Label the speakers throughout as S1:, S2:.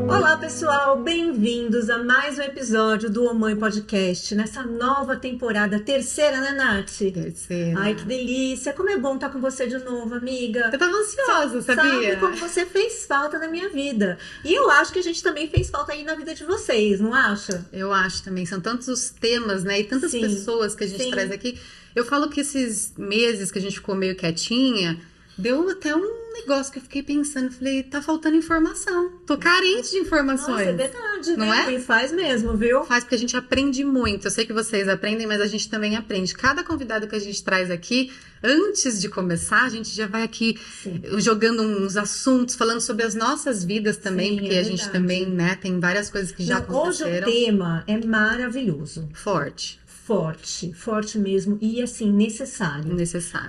S1: Olá pessoal, bem-vindos a mais um episódio do Ô Mãe Podcast, nessa nova temporada, terceira, né, Nath?
S2: Terceira.
S1: Ai, que delícia, como é bom estar com você de novo, amiga.
S2: Eu tava ansiosa, sabia?
S1: Sabe como você fez falta na minha vida. E eu acho que a gente também fez falta aí na vida de vocês, não acha?
S2: Eu acho também, são tantos os temas, né, e tantas
S1: Sim,
S2: pessoas que a gente traz aqui. Eu falo que esses meses que a gente ficou meio quietinha, deu até um negócio que eu fiquei pensando, falei, tá faltando informação, tô carente de informações.
S1: Nossa, é verdade,
S2: não
S1: viu?
S2: é?
S1: E faz mesmo, viu?
S2: Faz porque a gente aprende muito, eu sei que vocês aprendem, mas a gente também aprende. Cada convidado que a gente traz aqui, antes de começar, a gente já vai aqui jogando uns assuntos, falando sobre as nossas vidas também,
S1: Sim,
S2: porque a gente também, né, tem várias coisas que já aconteceram.
S1: Hoje o tema é maravilhoso. Forte mesmo e assim, necessário.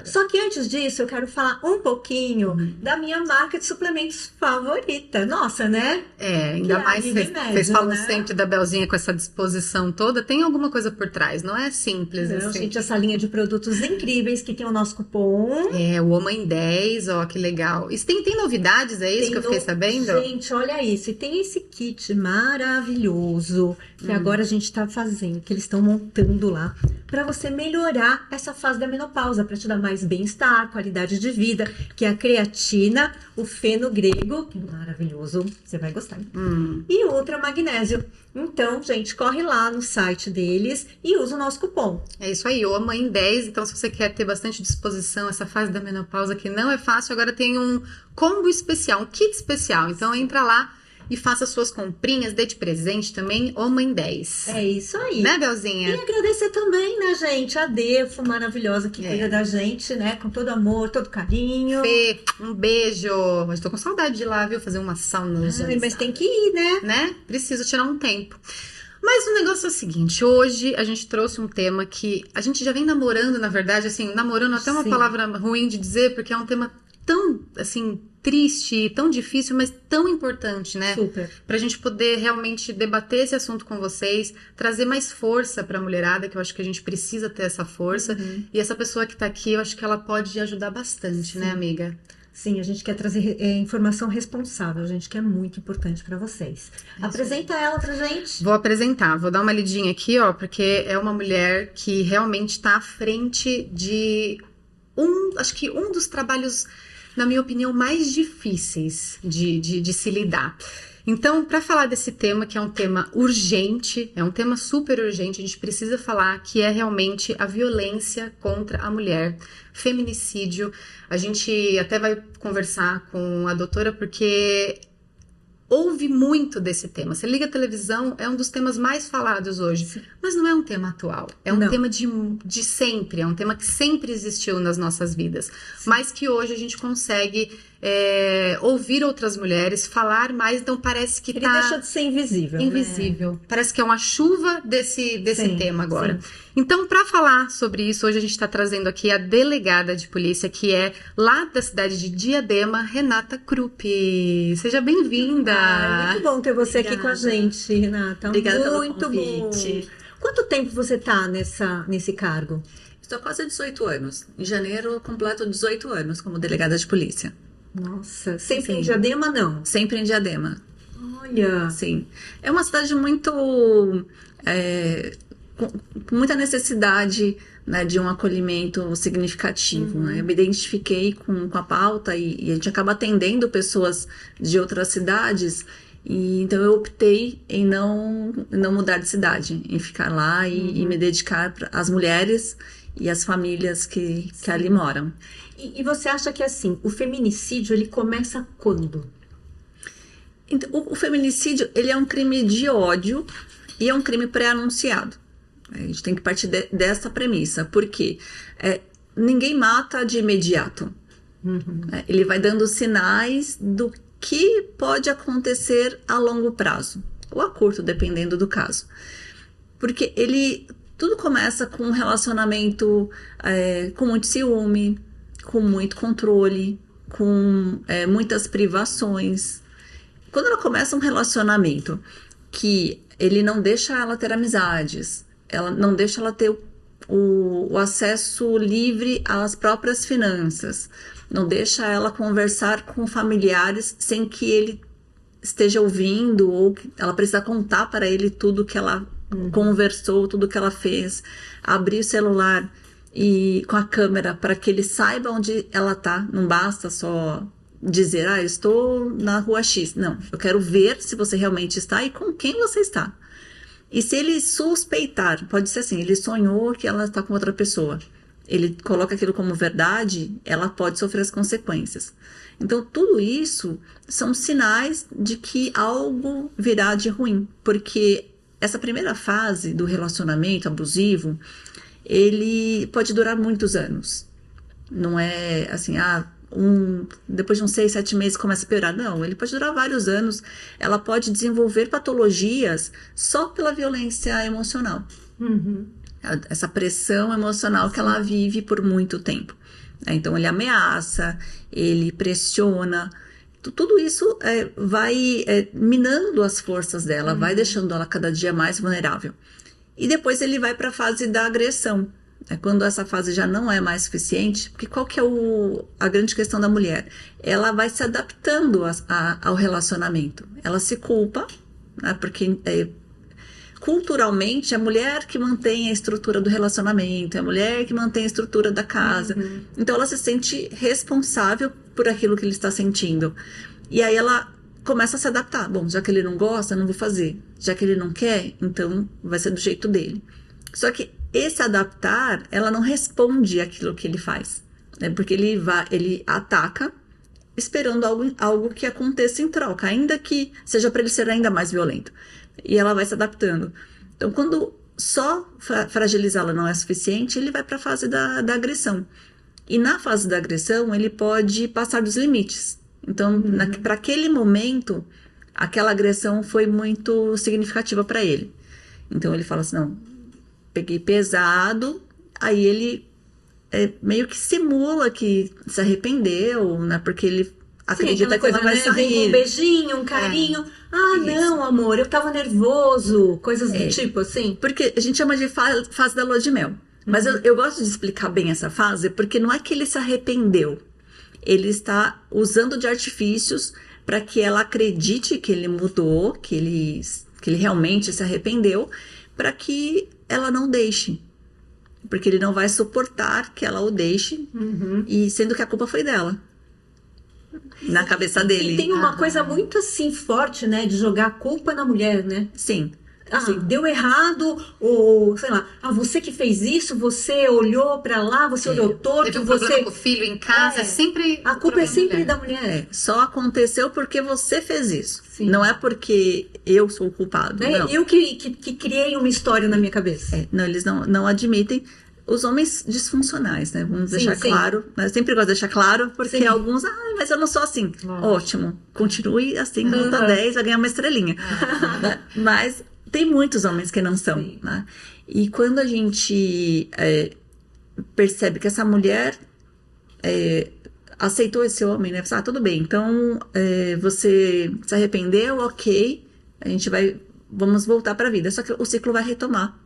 S1: Só que antes disso, eu quero falar um pouquinho da minha marca de suplementos favorita. Nossa, né?
S2: Ainda mais vocês falam sempre da Belzinha com essa disposição toda, tem alguma coisa por trás, não é simples
S1: não,
S2: assim.
S1: Gente, essa linha de produtos incríveis que tem o nosso cupom.
S2: O Ô Mãe 10, ó, que legal. Isso tem novidades, é isso que eu fiquei sabendo?
S1: Gente, olha isso, e tem esse kit maravilhoso que agora a gente tá fazendo, que eles estão montando lá, para você melhorar essa fase da menopausa, para te dar mais bem-estar, qualidade de vida, que é a creatina, o feno grego, que é maravilhoso, você vai gostar. E outra magnésio. Então, gente, corre lá no site deles e usa o nosso cupom.
S2: É isso aí, Ô Mãe 10. Então, se você quer ter bastante disposição, essa fase da menopausa que não é fácil, agora tem um combo especial, um kit especial. Então, entra lá e faça suas comprinhas, dê de presente também, Ô Mãe 10.
S1: É isso aí.
S2: Né, Belzinha?
S1: E agradecer também, né, gente, a Defo, maravilhosa, que cuida da gente, né, com todo amor, todo carinho.
S2: Fê, um beijo. Mas tô com saudade de ir lá, viu, fazer uma sauna.
S1: Mas tem que ir,
S2: né? Preciso tirar um tempo. Mas o negócio é o seguinte, hoje a gente trouxe um tema que a gente já vem namorando, na verdade, assim, namorando até uma palavra ruim de dizer, porque é um tema tão, assim, triste, tão difícil, mas tão importante, né?
S1: Super.
S2: Pra gente poder realmente debater esse assunto com vocês, trazer mais força pra mulherada, que eu acho que a gente precisa ter essa força. E essa pessoa que tá aqui, eu acho que ela pode ajudar bastante, né, amiga?
S1: Sim, a gente quer trazer informação responsável, gente, que é muito importante pra vocês. Apresenta ela pra gente.
S2: Vou apresentar, vou dar uma lidinha aqui, ó, porque é uma mulher que realmente tá à frente de acho que um dos trabalhos, na minha opinião, mais difíceis de se lidar. Então, para falar desse tema, que é um tema urgente, é um tema super urgente, a gente precisa falar que é realmente a violência contra a mulher, feminicídio. A gente até vai conversar com a doutora, porque ouve muito desse tema. Você liga a televisão, é um dos temas mais falados hoje. Mas não é um tema atual. É um tema de sempre. É um tema que sempre existiu nas nossas vidas. Mas que hoje a gente consegue ouvir outras mulheres, falar mais. Então parece que
S1: ele deixa de ser invisível.
S2: Invisível. Né? Parece que é uma chuva desse tema agora. Sim. Então, para falar sobre isso, hoje a gente está trazendo aqui a delegada de polícia, que é lá da cidade de Diadema, Renata Krupp. Seja bem-vinda.
S1: Muito bom ter você aqui com a gente, Renata.
S3: Obrigada
S1: muito
S3: pelo convite.
S1: Bom. Quanto tempo você está nesse cargo?
S3: Estou há quase 18 anos. Em janeiro eu completo 18 anos como delegada de polícia.
S1: Nossa, sempre em Diadema, não?
S3: Sempre em Diadema.
S1: Olha!
S3: Sim. É uma cidade muito... com muita necessidade, né, de um acolhimento significativo. Né? Eu me identifiquei com a pauta e a gente acaba atendendo pessoas de outras cidades. E então eu optei em não mudar de cidade, em ficar lá e me dedicar às mulheres e às famílias que ali moram.
S1: E você acha que, assim, o feminicídio, ele começa quando?
S3: Então, o feminicídio, ele é um crime de ódio e é um crime pré-anunciado. A gente tem que partir dessa premissa, porque ninguém mata de imediato. Ele vai dando sinais do que pode acontecer a longo prazo, ou a curto, dependendo do caso. Porque tudo começa com um relacionamento com muito ciúme, com muito controle, com muitas privações. Quando ela começa um relacionamento que ele não deixa ela ter amizades, ela não deixa ela ter o acesso livre às próprias finanças, não deixa ela conversar com familiares sem que ele esteja ouvindo, ou que ela precisa contar para ele tudo que ela conversou, tudo que ela fez, abrir o celular e com a câmera para que ele saiba onde ela tá. Não basta só dizer, eu estou na rua X. Não, eu quero ver se você realmente está e com quem você está. E se ele suspeitar, pode ser assim, ele sonhou que ela está com outra pessoa, ele coloca aquilo como verdade, ela pode sofrer as consequências. Então, tudo isso são sinais de que algo virá de ruim, porque essa primeira fase do relacionamento abusivo, ele pode durar muitos anos. Não é assim, depois de uns 6, 7 meses começa a piorar. Não, ele pode durar vários anos. Ela pode desenvolver patologias só pela violência emocional. Essa pressão emocional que ela vive por muito tempo. Então, ele ameaça, ele pressiona. Tudo isso vai minando as forças dela, vai deixando ela cada dia mais vulnerável. E depois ele vai para a fase da agressão. Quando essa fase já não é mais suficiente, porque qual que é a grande questão da mulher? Ela vai se adaptando ao relacionamento. Ela se culpa, né, porque culturalmente é a mulher que mantém a estrutura do relacionamento, é a mulher que mantém a estrutura da casa. Então ela se sente responsável por aquilo que ele está sentindo. E aí ela começa a se adaptar. Bom, já que ele não gosta, não vou fazer. Já que ele não quer, então vai ser do jeito dele. Só que esse adaptar, ela não responde àquilo que ele faz. Porque ele ataca esperando algo que aconteça em troca, ainda que seja para ele ser ainda mais violento. E ela vai se adaptando. Então, quando só fragilizá-la não é suficiente, ele vai para a fase da agressão. E na fase da agressão, ele pode passar dos limites. Então, para aquele momento, aquela agressão foi muito significativa para ele. Então, ele fala assim, não, peguei pesado, aí ele meio que simula que se arrependeu, né? Porque ele acredita que ela vai sair.
S1: Um beijinho, um carinho. Não, amor, eu tava nervoso. Coisas do tipo, assim.
S3: Porque a gente chama de fase da lua de mel. Mas eu gosto de explicar bem essa fase, porque não é que ele se arrependeu. Ele está usando de artifícios para que ela acredite que ele mudou, que ele realmente se arrependeu, para que ela não deixe. Porque ele não vai suportar que ela o deixe, e sendo que a culpa foi dela. Na cabeça dele.
S1: E tem uma coisa muito assim forte, né? De jogar a culpa na mulher, né?
S3: Sim.
S1: Assim, deu errado, ou sei lá, você que fez isso, você olhou pra lá, você olhou torto,
S2: teve um problema com o filho em casa, sempre
S1: a culpa é sempre da mulher.
S3: Só aconteceu porque você fez isso. Sim. Não é porque eu sou o culpado. Não.
S1: Eu que criei uma história na minha cabeça.
S3: Não, eles não admitem. Os homens disfuncionais, né? Vamos deixar claro. Eu sempre gosto de deixar claro, porque alguns, mas eu não sou assim. Ótimo, continue assim, nota 10, vai ganhar uma estrelinha. Mas tem muitos homens que não são, né? E quando a gente percebe que essa mulher aceitou esse homem, né? Tudo bem, então você se arrependeu, ok, vamos voltar para a vida. Só que o ciclo vai retomar.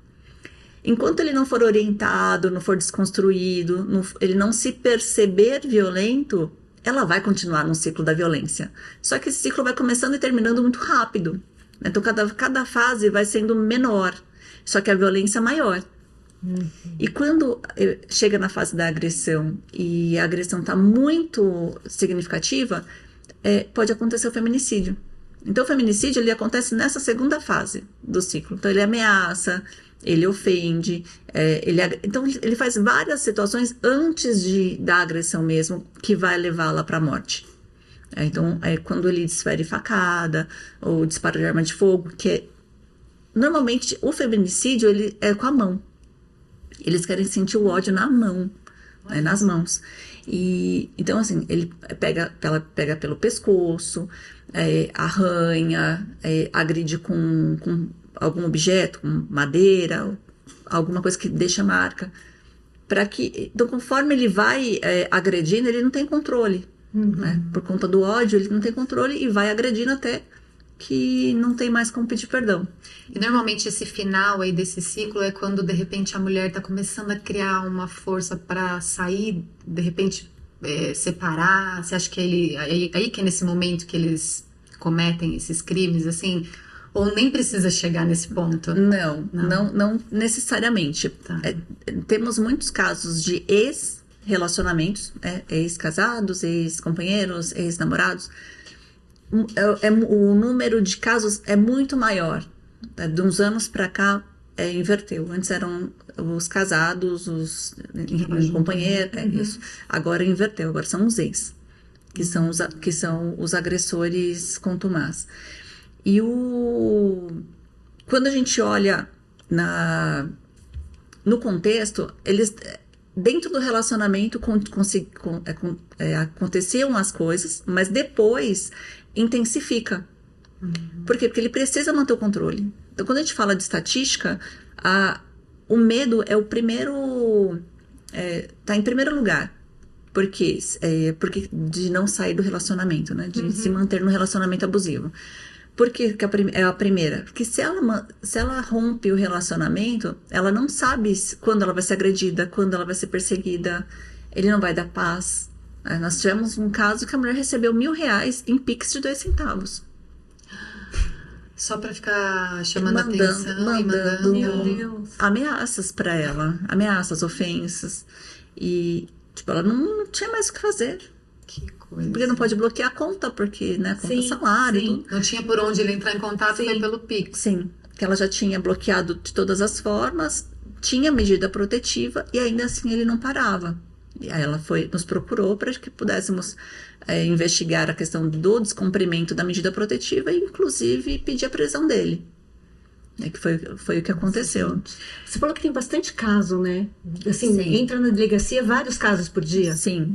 S3: Enquanto ele não for orientado, não for desconstruído, ele não se perceber violento, ela vai continuar no ciclo da violência. Só que esse ciclo vai começando e terminando muito rápido. Então, cada fase vai sendo menor, só que a violência é maior. E quando chega na fase da agressão e a agressão está muito significativa, pode acontecer o feminicídio. Então, o feminicídio ele acontece nessa segunda fase do ciclo. Então, ele ameaça, ele ofende, então ele faz várias situações antes da agressão mesmo, que vai levá-la para a morte. Então, quando ele desfere facada, ou disparo de arma de fogo, normalmente o feminicídio ele é com a mão. Eles querem sentir o ódio na mão, nas mãos. E, então, assim, ele ela pega pelo pescoço, arranha, agride com algum objeto, com madeira, alguma coisa que deixa marca. Então, conforme ele vai agredindo, ele não tem controle. Né? Por conta do ódio, ele não tem controle e vai agredindo até que não tem mais como pedir perdão.
S2: E normalmente esse final aí desse ciclo é quando de repente a mulher tá começando a criar uma força para sair, de repente separar. Você acha que aí que é nesse momento que eles cometem esses crimes, assim? Ou nem precisa chegar nesse ponto?
S3: Não necessariamente.
S2: Tá.
S3: Temos muitos casos de ex-relacionamentos, ex-casados, ex-companheiros, ex-namorados. O número de casos é muito maior. De uns anos para cá, inverteu. Antes eram os casados, os companheiros, isso. Agora inverteu, agora são os ex, que são os agressores contumaz. E quando a gente olha no contexto, eles dentro do relacionamento aconteciam as coisas, mas depois intensifica. Por quê? Porque ele precisa manter o controle. Então, quando a gente fala de estatística, o medo é o primeiro... tá em primeiro lugar. Porque de não sair do relacionamento, né? De se manter no relacionamento abusivo. Por que é a primeira? Porque se ela rompe o relacionamento, ela não sabe quando ela vai ser agredida, quando ela vai ser perseguida. Ele não vai dar paz. Nós tivemos um caso que a mulher recebeu R$1.000 em Pix de 2 centavos.
S2: Só pra ficar chamando atenção e
S3: mandando
S1: Meu Deus.
S3: ameaças pra ela. Ameaças, ofensas. E, ela não tinha mais o que fazer.
S2: Que coisa.
S3: Porque não pode bloquear a conta, porque, né, conta salário.
S2: Sim. Não tinha por onde ele entrar em contato, foi pelo Pix.
S3: Sim, que ela já tinha bloqueado de todas as formas, tinha medida protetiva e ainda assim ele não parava. E aí ela nos procurou para que pudéssemos investigar a questão do descumprimento da medida protetiva e, inclusive, pedir a prisão dele. Que foi o que aconteceu.
S1: Você falou que tem bastante caso, né? Assim,
S3: Sim.
S1: entra na delegacia vários casos por dia.
S3: Sim.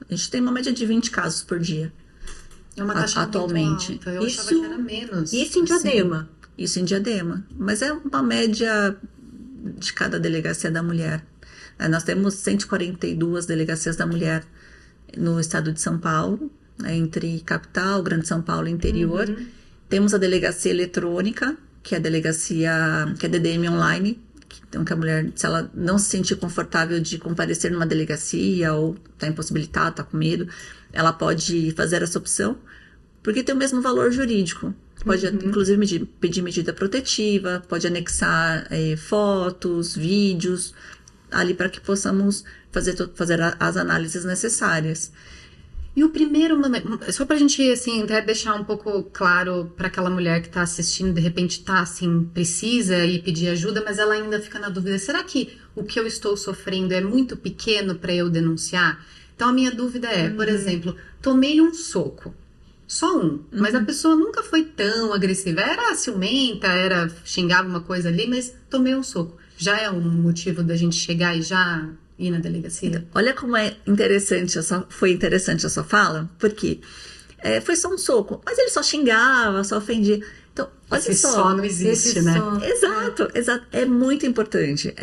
S3: A gente tem uma média de 20 casos por dia.
S2: É uma taxa
S3: atualmente.
S2: muito alta. Eu achava que era menos.
S1: Isso em Diadema.
S3: Isso em Diadema. Mas é uma média de cada delegacia da mulher. Nós temos 142 delegacias da mulher no estado de São Paulo, entre capital, Grande São Paulo e interior. Temos a delegacia eletrônica, que é a delegacia, que é DDM online. Então, que a mulher, se ela não se sentir confortável de comparecer numa delegacia ou está impossibilitada, está com medo, ela pode fazer essa opção, porque tem o mesmo valor jurídico. Pode, inclusive, pedir medida protetiva, pode anexar fotos, vídeos, ali para que possamos fazer as análises necessárias.
S2: E o primeiro momento, só pra gente, assim, até deixar um pouco claro para aquela mulher que tá assistindo, de repente tá, assim, precisa ir pedir ajuda, mas ela ainda fica na dúvida, será que o que eu estou sofrendo é muito pequeno para eu denunciar? Então, a minha dúvida é, por exemplo, tomei um soco, só um, mas a pessoa nunca foi tão agressiva, era ciumenta, xingava uma coisa ali, mas tomei um soco. Já é um motivo da gente chegar e já ir na delegacia?
S3: Então, olha como foi interessante a sua fala, porque foi só um soco, mas ele só xingava, só ofendia. Então, olha
S2: só não existe, né?
S3: Exato. É muito importante.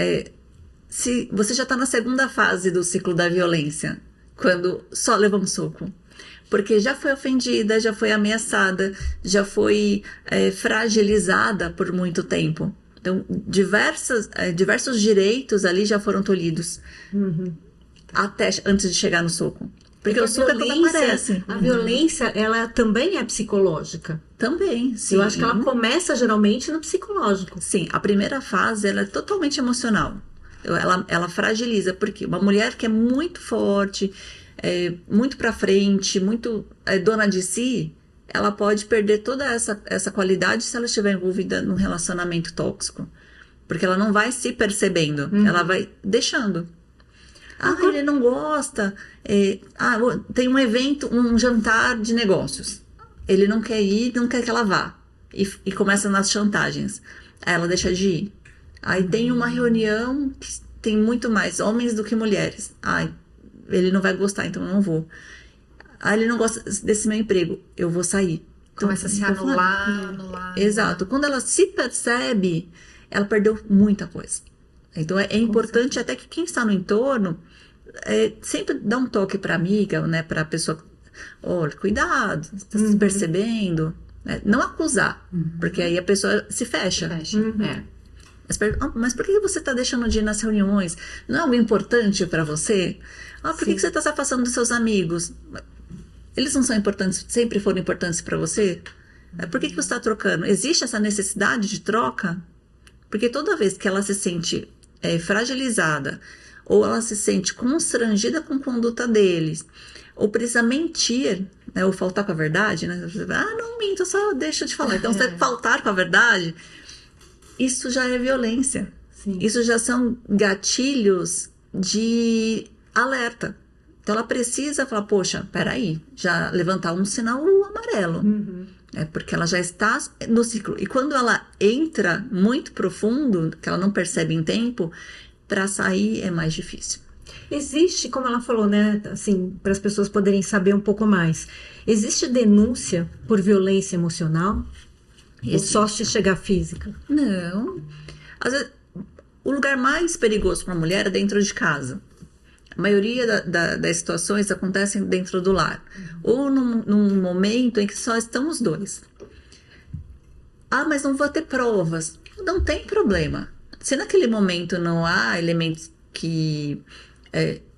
S3: Se você já está na segunda fase do ciclo da violência, quando só leva um soco, porque já foi ofendida, já foi ameaçada, já foi fragilizada por muito tempo. Então, diversos direitos ali já foram tolhidos antes de chegar no soco. Porque o soco é quando aparece.
S1: A violência, ela também é psicológica.
S3: Também, sim.
S1: Eu acho que ela começa geralmente no psicológico.
S3: Sim, a primeira fase ela é totalmente emocional. Ela fragiliza, porque uma mulher que é muito forte, muito pra frente, muito dona de si, ela pode perder toda essa qualidade se ela estiver envolvida num relacionamento tóxico. Porque ela não vai se percebendo, ela vai deixando. Ele não gosta. Tem um evento, um jantar de negócios. Ele não quer ir, não quer que ela vá. E começa nas chantagens. Aí ela deixa de ir. Aí tem uma reunião que tem muito mais homens do que mulheres. Ele não vai gostar, então eu não vou. Ele não gosta desse meu emprego, eu vou sair. Então,
S2: começa a se anular.
S3: Exato. Quando ela se percebe, ela perdeu muita coisa. Então, é importante até que quem está no entorno sempre dá um toque para a amiga, né, para a pessoa. Olha, cuidado, está se percebendo. né? Não acusar, porque aí a pessoa se fecha.
S2: É.
S3: Mas por que você está deixando de ir nas reuniões? Não é algo importante para você? Por que você está se afastando dos seus amigos? Eles não são importantes, sempre foram importantes para você? Por que você está trocando? Existe essa necessidade de troca? Porque toda vez que ela se sente fragilizada, ou ela se sente constrangida com a conduta deles, ou precisa mentir, né, ou faltar com a verdade, né? Não minto, só deixa de falar. Então, você faltar com a verdade, isso já é violência.
S1: Sim.
S3: Isso já são gatilhos de alerta. Então, ela precisa falar, poxa, peraí, já levantar um sinal amarelo. Porque ela já está no ciclo. E quando ela entra muito profundo, que ela não percebe em tempo, para sair é mais difícil.
S1: Existe, como ela falou, né, assim, para as pessoas poderem saber um pouco mais, existe denúncia por violência emocional? Ou só se chegar física?
S3: Não. Às vezes, o lugar mais perigoso para uma mulher é dentro de casa. A maioria das situações acontecem dentro do lar. Ou num momento em que só estão os dois. Mas não vou ter provas. Não tem problema. Se naquele momento não há elementos que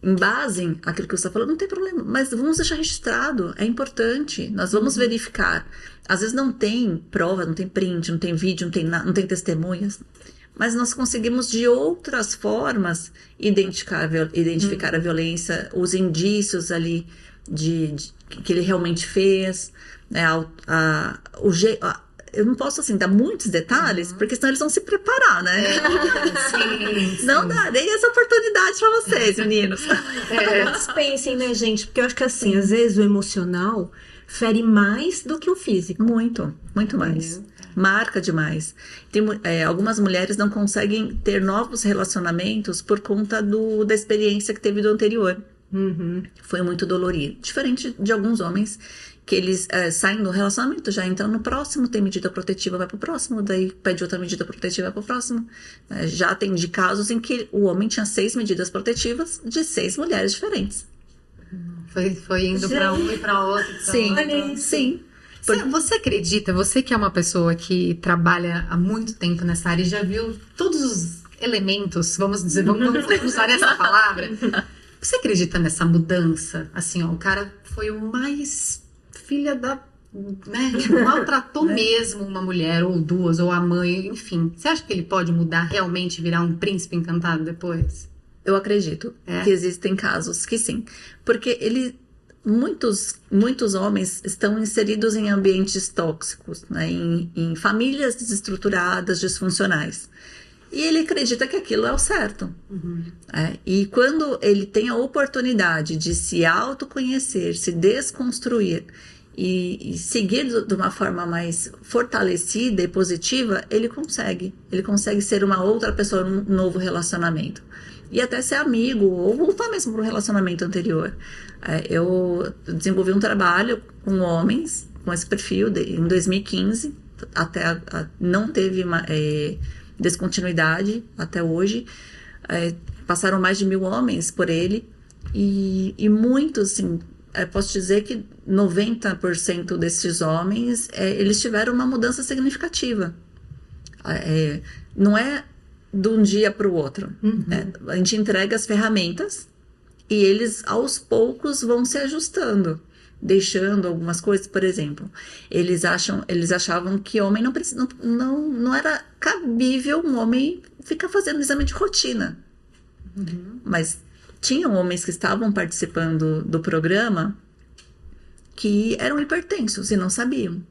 S3: embasem aquilo que você está falando, não tem problema. Mas vamos deixar registrado. É importante. Nós vamos verificar. Às vezes não tem prova, não tem print, não tem vídeo, não tem testemunhas. Mas nós conseguimos, de outras formas, identificar a violência, os indícios ali que ele realmente fez, né, eu não posso, assim, dar muitos detalhes, porque senão eles vão se preparar, né?
S2: Sim.
S3: Não darei essa oportunidade para vocês, meninos.
S1: Mas pensem, né, gente? Porque eu acho que, assim, às vezes o emocional fere mais do que o físico.
S3: Muito, muito mais. Marca demais. Algumas mulheres não conseguem ter novos relacionamentos por conta da experiência que teve do anterior. Foi muito dolorido. Diferente de alguns homens que eles saem do relacionamento, já entram no próximo, tem medida protetiva, vai pro próximo, daí pede outra medida protetiva, vai pro próximo. Já tem de casos em que o homem tinha 6 medidas protetivas de 6 mulheres diferentes.
S2: Foi indo para um e para outro.
S3: Sim, sim.
S2: Você acredita, você que é uma pessoa que trabalha há muito tempo nessa área e já viu todos os elementos, vamos usar essa palavra, você acredita nessa mudança? Assim, o cara foi o mais filha da... né, maltratou mesmo uma mulher, ou duas, ou a mãe, enfim. Você acha que ele pode mudar realmente e virar um príncipe encantado depois?
S3: Eu acredito que existem casos que sim. Porque muitos homens estão inseridos em ambientes tóxicos, né? Em famílias desestruturadas, disfuncionais. E ele acredita que aquilo é o certo. E quando ele tem a oportunidade de se autoconhecer, se desconstruir e seguir de uma forma mais fortalecida e positiva, ele consegue ser uma outra pessoa num novo relacionamento. E até ser amigo, ou voltar mesmo para o relacionamento anterior. Eu desenvolvi um trabalho com homens, com esse perfil, em 2015, até não teve descontinuidade até hoje. Passaram mais de 1.000 homens por ele, e muitos, assim, posso dizer que 90% desses homens, eles tiveram uma mudança significativa. Não é de um dia para o outro. A gente entrega as ferramentas e eles, aos poucos, vão se ajustando, deixando algumas coisas. Por exemplo, eles achavam que homem não era cabível um homem ficar fazendo exame de rotina. Mas tinham homens que estavam participando do programa que eram hipertensos e não sabiam.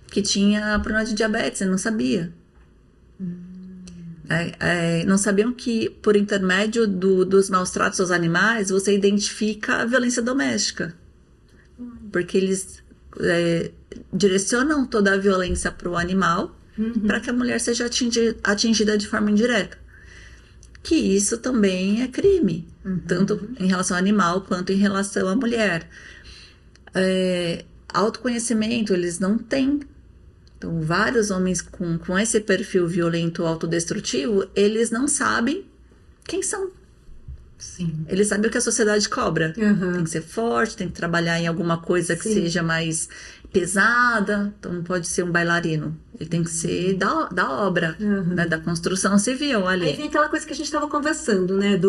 S3: Que tinha problema de diabetes e não sabia. Não sabiam que, por intermédio dos maus tratos aos animais, você identifica a violência doméstica. Porque eles direcionam toda a violência para o animal, para que a mulher seja atingida de forma indireta. Que isso também é crime, tanto em relação ao animal quanto em relação à mulher. Autoconhecimento eles não têm. Então, vários homens com esse perfil violento autodestrutivo, eles não sabem quem são.
S2: Sim.
S3: Ele sabe o que a sociedade cobra.
S1: Uhum.
S3: Tem que ser forte, tem que trabalhar em alguma coisa que
S1: Sim.
S3: seja mais pesada. Então não pode ser um bailarino. Ele tem que ser da obra, né, da construção civil
S1: Aí
S3: ali.
S1: vem aquela coisa que a gente estava conversando, né?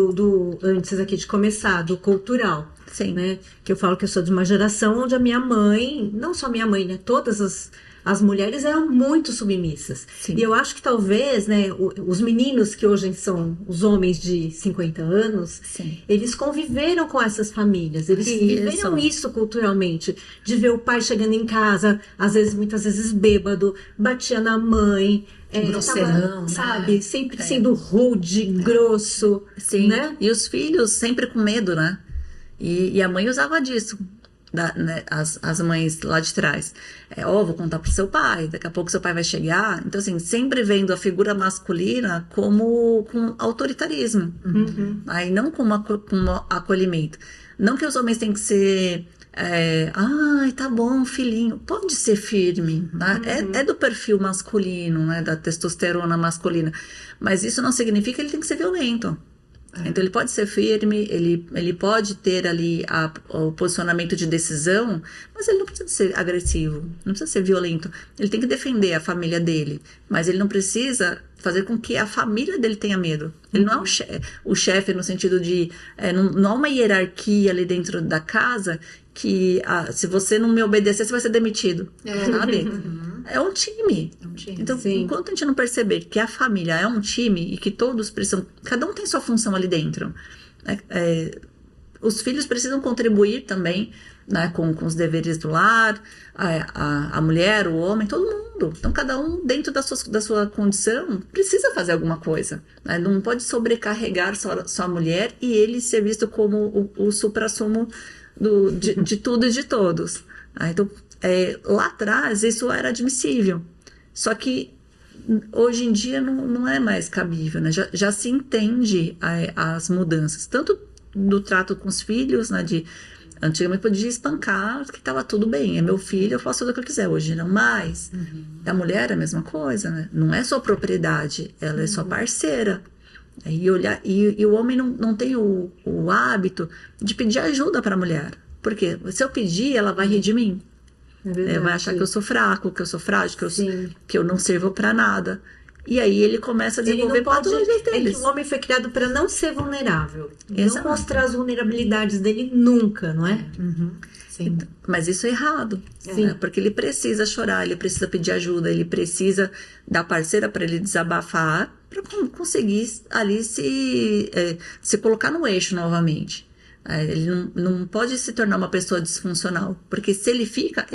S1: Antes aqui de começar, do cultural.
S3: Sim.
S1: Né? Que eu falo que eu sou de uma geração onde a minha mãe, não só minha mãe, né? Todas as mulheres eram muito submissas.
S3: Sim.
S1: E eu acho que talvez, né, os meninos que hoje são os homens de 50 anos,
S3: Sim.
S1: eles conviveram com essas famílias, eles viveram isso culturalmente, de ver o pai chegando em casa, muitas vezes bêbado, batia na mãe,
S2: Grosseirão, né?
S1: sabe, sempre sendo rude, grosso,
S3: Sim.
S1: né?
S3: E os filhos sempre com medo, né? E a mãe usava disso. Né, as mães lá de trás. Vou contar pro seu pai, daqui a pouco seu pai vai chegar. Então, assim, sempre vendo a figura masculina com autoritarismo.
S1: Uhum.
S3: Aí não como acolhimento. Não que os homens têm que ser. Tá bom, filhinho. Pode ser firme. Né? É do perfil masculino, né, da testosterona masculina. Mas isso não significa que ele tem que ser violento. Então ele pode ser firme, ele pode ter ali o posicionamento de decisão, mas ele não precisa ser agressivo, não precisa ser violento. Ele tem que defender a família dele, mas ele não precisa fazer com que a família dele tenha medo. Ele não é o chefe no sentido de... não há uma hierarquia ali dentro da casa que se você não me obedecer, você vai ser demitido, sabe? É um time. Então,
S1: Sim.
S3: enquanto a gente não perceber que a família é um time e que todos precisam... Cada um tem sua função ali dentro. Os filhos precisam contribuir também, né, com os deveres do lar, a mulher, o homem, todo mundo. Então, cada um, dentro da sua condição, precisa fazer alguma coisa. Né? Não pode sobrecarregar só a mulher e ele ser visto como o suprassumo de tudo e de todos. Então, lá atrás, isso era admissível. Só que hoje em dia não é mais cabível, né? Já se entende as mudanças, tanto do trato com os filhos, né? Antigamente podia espancar, que estava tudo bem, é meu filho, eu faço tudo o que eu quiser. Hoje não mais. A mulher é a mesma coisa, né? Não é sua propriedade, ela é sua parceira. E o homem não tem o hábito de pedir ajuda para a mulher. Porque se eu pedir, ela vai rir de mim. Vai achar que eu sou fraco, que eu sou frágil, que eu não sirvo para nada. E aí ele começa a desenvolver patologias deles.
S1: É que o homem foi criado para não ser vulnerável.
S3: Exato.
S1: Não mostrar as vulnerabilidades dele nunca, não é?
S2: Sim.
S3: Mas isso é errado. Né? Porque ele precisa chorar, ele precisa pedir ajuda, ele precisa da parceira para ele desabafar, para conseguir ali se colocar no eixo novamente. Ele não pode se tornar uma pessoa disfuncional, porque se ele fica,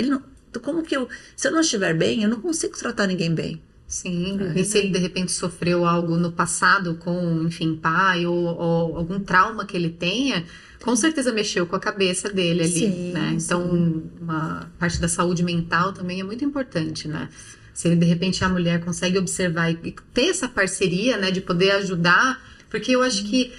S3: se eu não estiver bem, eu não consigo tratar ninguém bem.
S2: Sim, e se ele de repente sofreu algo no passado com, enfim, pai ou algum trauma que ele tenha, com certeza mexeu com a cabeça dele ali,
S3: Sim,
S2: né? Então, uma parte da saúde mental também é muito importante, né? Se de repente a mulher consegue observar e ter essa parceria, né, de poder ajudar, porque eu acho que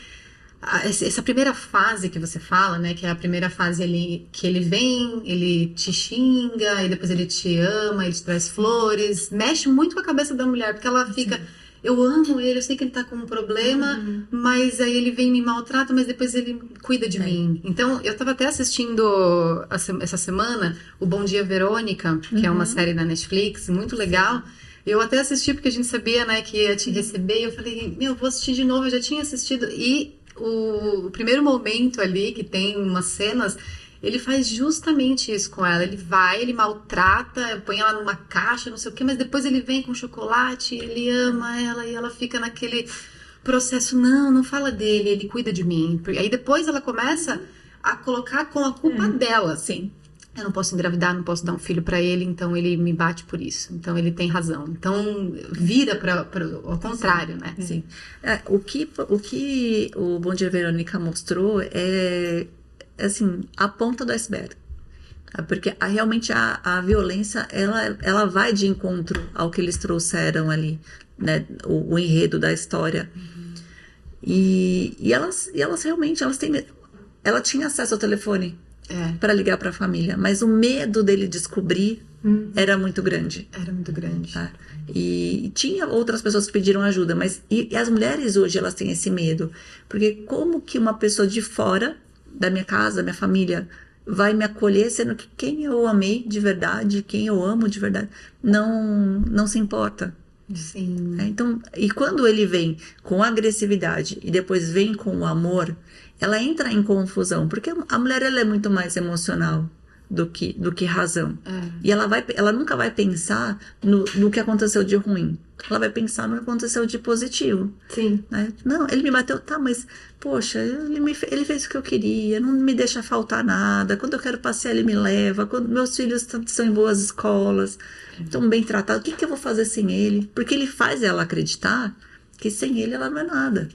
S2: essa primeira fase que você fala, né, que é a primeira fase ali, que ele vem, ele te xinga, e depois ele te ama, ele te traz flores, mexe muito com a cabeça da mulher, porque ela fica, eu amo ele, eu sei que ele tá com um problema, mas aí ele vem e me maltrata, mas depois ele cuida de mim. Então, eu tava até assistindo essa semana o Bom Dia Verônica, que é uma série da Netflix, muito legal. Eu até assisti porque a gente sabia, né, que ia te receber, e eu falei, vou assistir de novo, eu já tinha assistido, e o primeiro momento ali, que tem umas cenas, ele faz justamente isso com ela. Ele maltrata, põe ela numa caixa, não sei o quê, mas depois ele vem com chocolate, ele ama ela e ela fica naquele processo, não fala dele, ele cuida de mim. Aí depois ela começa a colocar com a culpa dela.
S3: Sim.
S2: Eu não posso engravidar, não posso dar um filho pra ele, então ele me bate por isso. Então ele tem razão. Então vira ao contrário, né?
S3: Sim. O que o Bom Dia Verônica mostrou é assim, a ponta do iceberg. Porque realmente a violência, ela vai de encontro ao que eles trouxeram ali, né? O enredo da história. E elas realmente, ela tinha acesso ao telefone para ligar para a família, mas o medo dele descobrir era muito grande.
S2: Era muito grande.
S3: Tá? E tinha outras pessoas que pediram ajuda, mas e as mulheres hoje elas têm esse medo, porque como que uma pessoa de fora da minha casa, da minha família, vai me acolher, sendo que quem eu amei de verdade, quem eu amo de verdade, não se importa.
S2: Sim.
S3: Então, e quando ele vem com agressividade e depois vem com o amor, ela entra em confusão, porque a mulher ela é muito mais emocional do que razão. E ela nunca vai pensar no que aconteceu de ruim. Ela vai pensar no que aconteceu de positivo.
S1: Sim.
S3: Né? Não, ele me bateu, tá, mas, poxa, ele fez o que eu queria, não me deixa faltar nada. Quando eu quero passear, ele me leva. Quando meus filhos são em boas escolas, estão bem tratados, o que eu vou fazer sem ele? Porque ele faz ela acreditar que sem ele ela não é nada.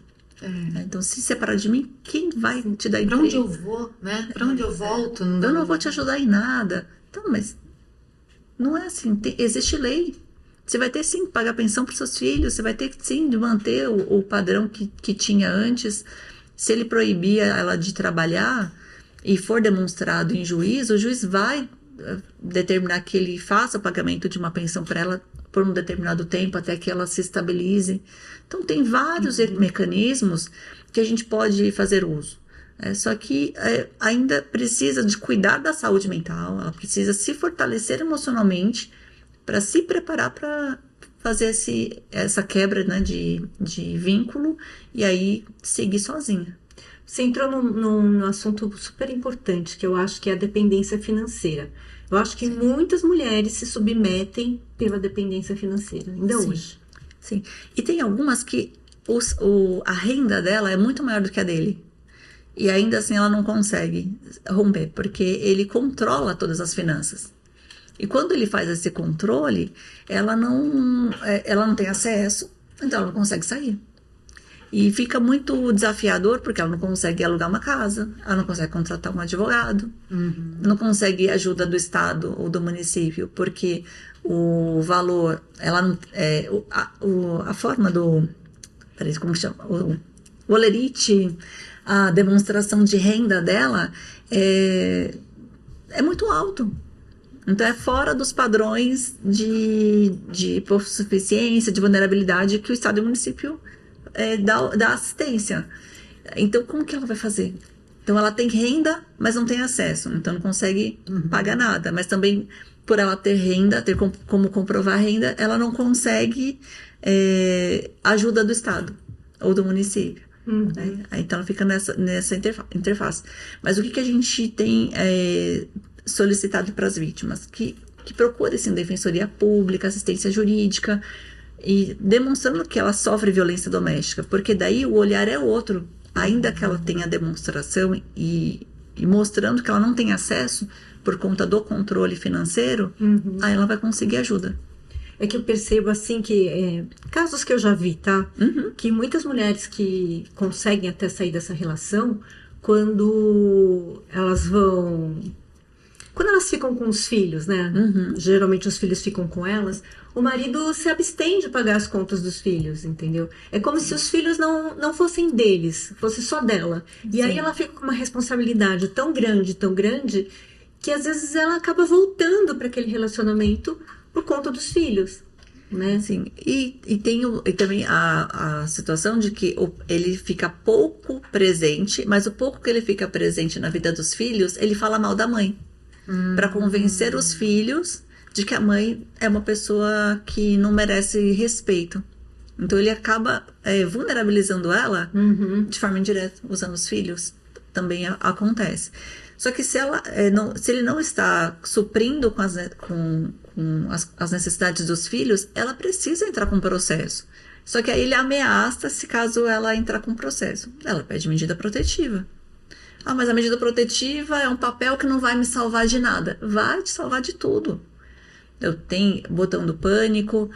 S3: Então, se separar de mim, quem vai te dar
S2: Pra
S3: emprego?
S2: onde eu vou, né? Pra onde eu volto?
S3: Eu não vou te ajudar em nada. Então, mas não é assim. Existe lei. Você vai ter sim que pagar pensão para seus filhos. Você vai ter sim de manter o padrão que tinha antes. Se ele proibir ela de trabalhar e for demonstrado em juízo, o juiz vai determinar que ele faça o pagamento de uma pensão para ela por um determinado tempo até que ela se estabilize. Então, tem vários mecanismos que a gente pode fazer uso. Só que ainda precisa de cuidar da saúde mental, ela precisa se fortalecer emocionalmente para se preparar para fazer essa quebra, né, de vínculo e aí seguir sozinha.
S1: Você entrou num assunto super importante, que eu acho que é a dependência financeira. Eu acho que muitas mulheres se submetem pela dependência financeira, ainda hoje.
S3: Sim, e tem algumas que a renda dela é muito maior do que a dele. E ainda assim ela não consegue romper, porque ele controla todas as finanças. E quando ele faz esse controle, ela não tem acesso, então ela não consegue sair. E fica muito desafiador, porque ela não consegue alugar uma casa, ela não consegue contratar um advogado, não consegue ajuda do Estado ou do município, porque o valor, a forma do, peraí, como chama? O olerite, a demonstração de renda dela é muito alto. Então, é fora dos padrões de hipossuficiência, de vulnerabilidade que o Estado e o município dá assistência. Então, como que ela vai fazer? Então, ela tem renda, mas não tem acesso. Então, não consegue pagar nada. Mas também, por ela ter renda, ter como comprovar a renda, ela não consegue ajuda do Estado ou do município. Então, ela fica nessa interface. Mas o que a gente tem solicitado para as vítimas? Que procurem, sim, defensoria pública, assistência jurídica, e demonstrando que ela sofre violência doméstica, porque daí o olhar é outro, ainda que ela tenha demonstração e mostrando que ela não tem acesso por conta do controle financeiro, aí ela vai conseguir ajuda.
S1: É que eu percebo assim que casos que eu já vi, tá? Que muitas mulheres que conseguem até sair dessa relação, quando elas ficam com os filhos, né? Geralmente os filhos ficam com elas. O marido se abstém de pagar as contas dos filhos, entendeu? É como se os filhos não fossem deles, fosse só dela. E aí ela fica com uma responsabilidade tão grande, que às vezes ela acaba voltando para aquele relacionamento por conta dos filhos, né?
S3: Sim, e tem também a situação de que ele fica pouco presente, mas o pouco que ele fica presente na vida dos filhos, ele fala mal da mãe. Para convencer os filhos de que a mãe é uma pessoa que não merece respeito. Então ele acaba vulnerabilizando ela de forma indireta, usando os filhos. Também acontece. Só que se ele não está suprindo com as necessidades dos filhos, ela precisa entrar com processo. Só que aí ele ameaça se caso ela entrar com processo. Ela pede medida protetiva. Ah, mas a medida protetiva é um papel que não vai me salvar de nada. Vai te salvar de tudo. Eu tenho botão do pânico,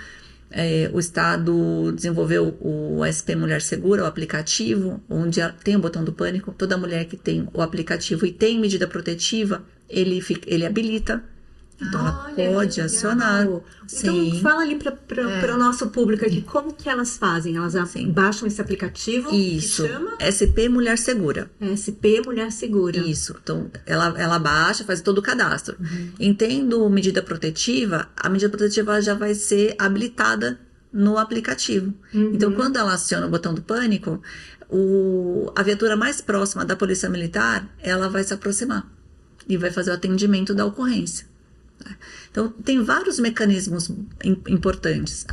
S3: o Estado desenvolveu o SP Mulher Segura, o aplicativo, onde tem o botão do pânico. Toda mulher que tem o aplicativo e tem medida protetiva, ele habilita Então, ela
S1: Olha,
S3: pode
S1: que legal.
S3: acionar.
S1: Então,
S3: Sim.
S1: fala ali para o nosso público aqui, como que elas fazem? Elas baixam esse aplicativo
S3: Isso.
S1: que chama
S3: SP Mulher Segura.
S1: SP Mulher Segura.
S3: Isso. Então, ela baixa, faz todo o cadastro. Entendo medida protetiva, a medida protetiva já vai ser habilitada no aplicativo. Então, quando ela aciona o botão do pânico, a viatura mais próxima da Polícia Militar, ela vai se aproximar e vai fazer o atendimento da ocorrência. Então, tem vários mecanismos importantes.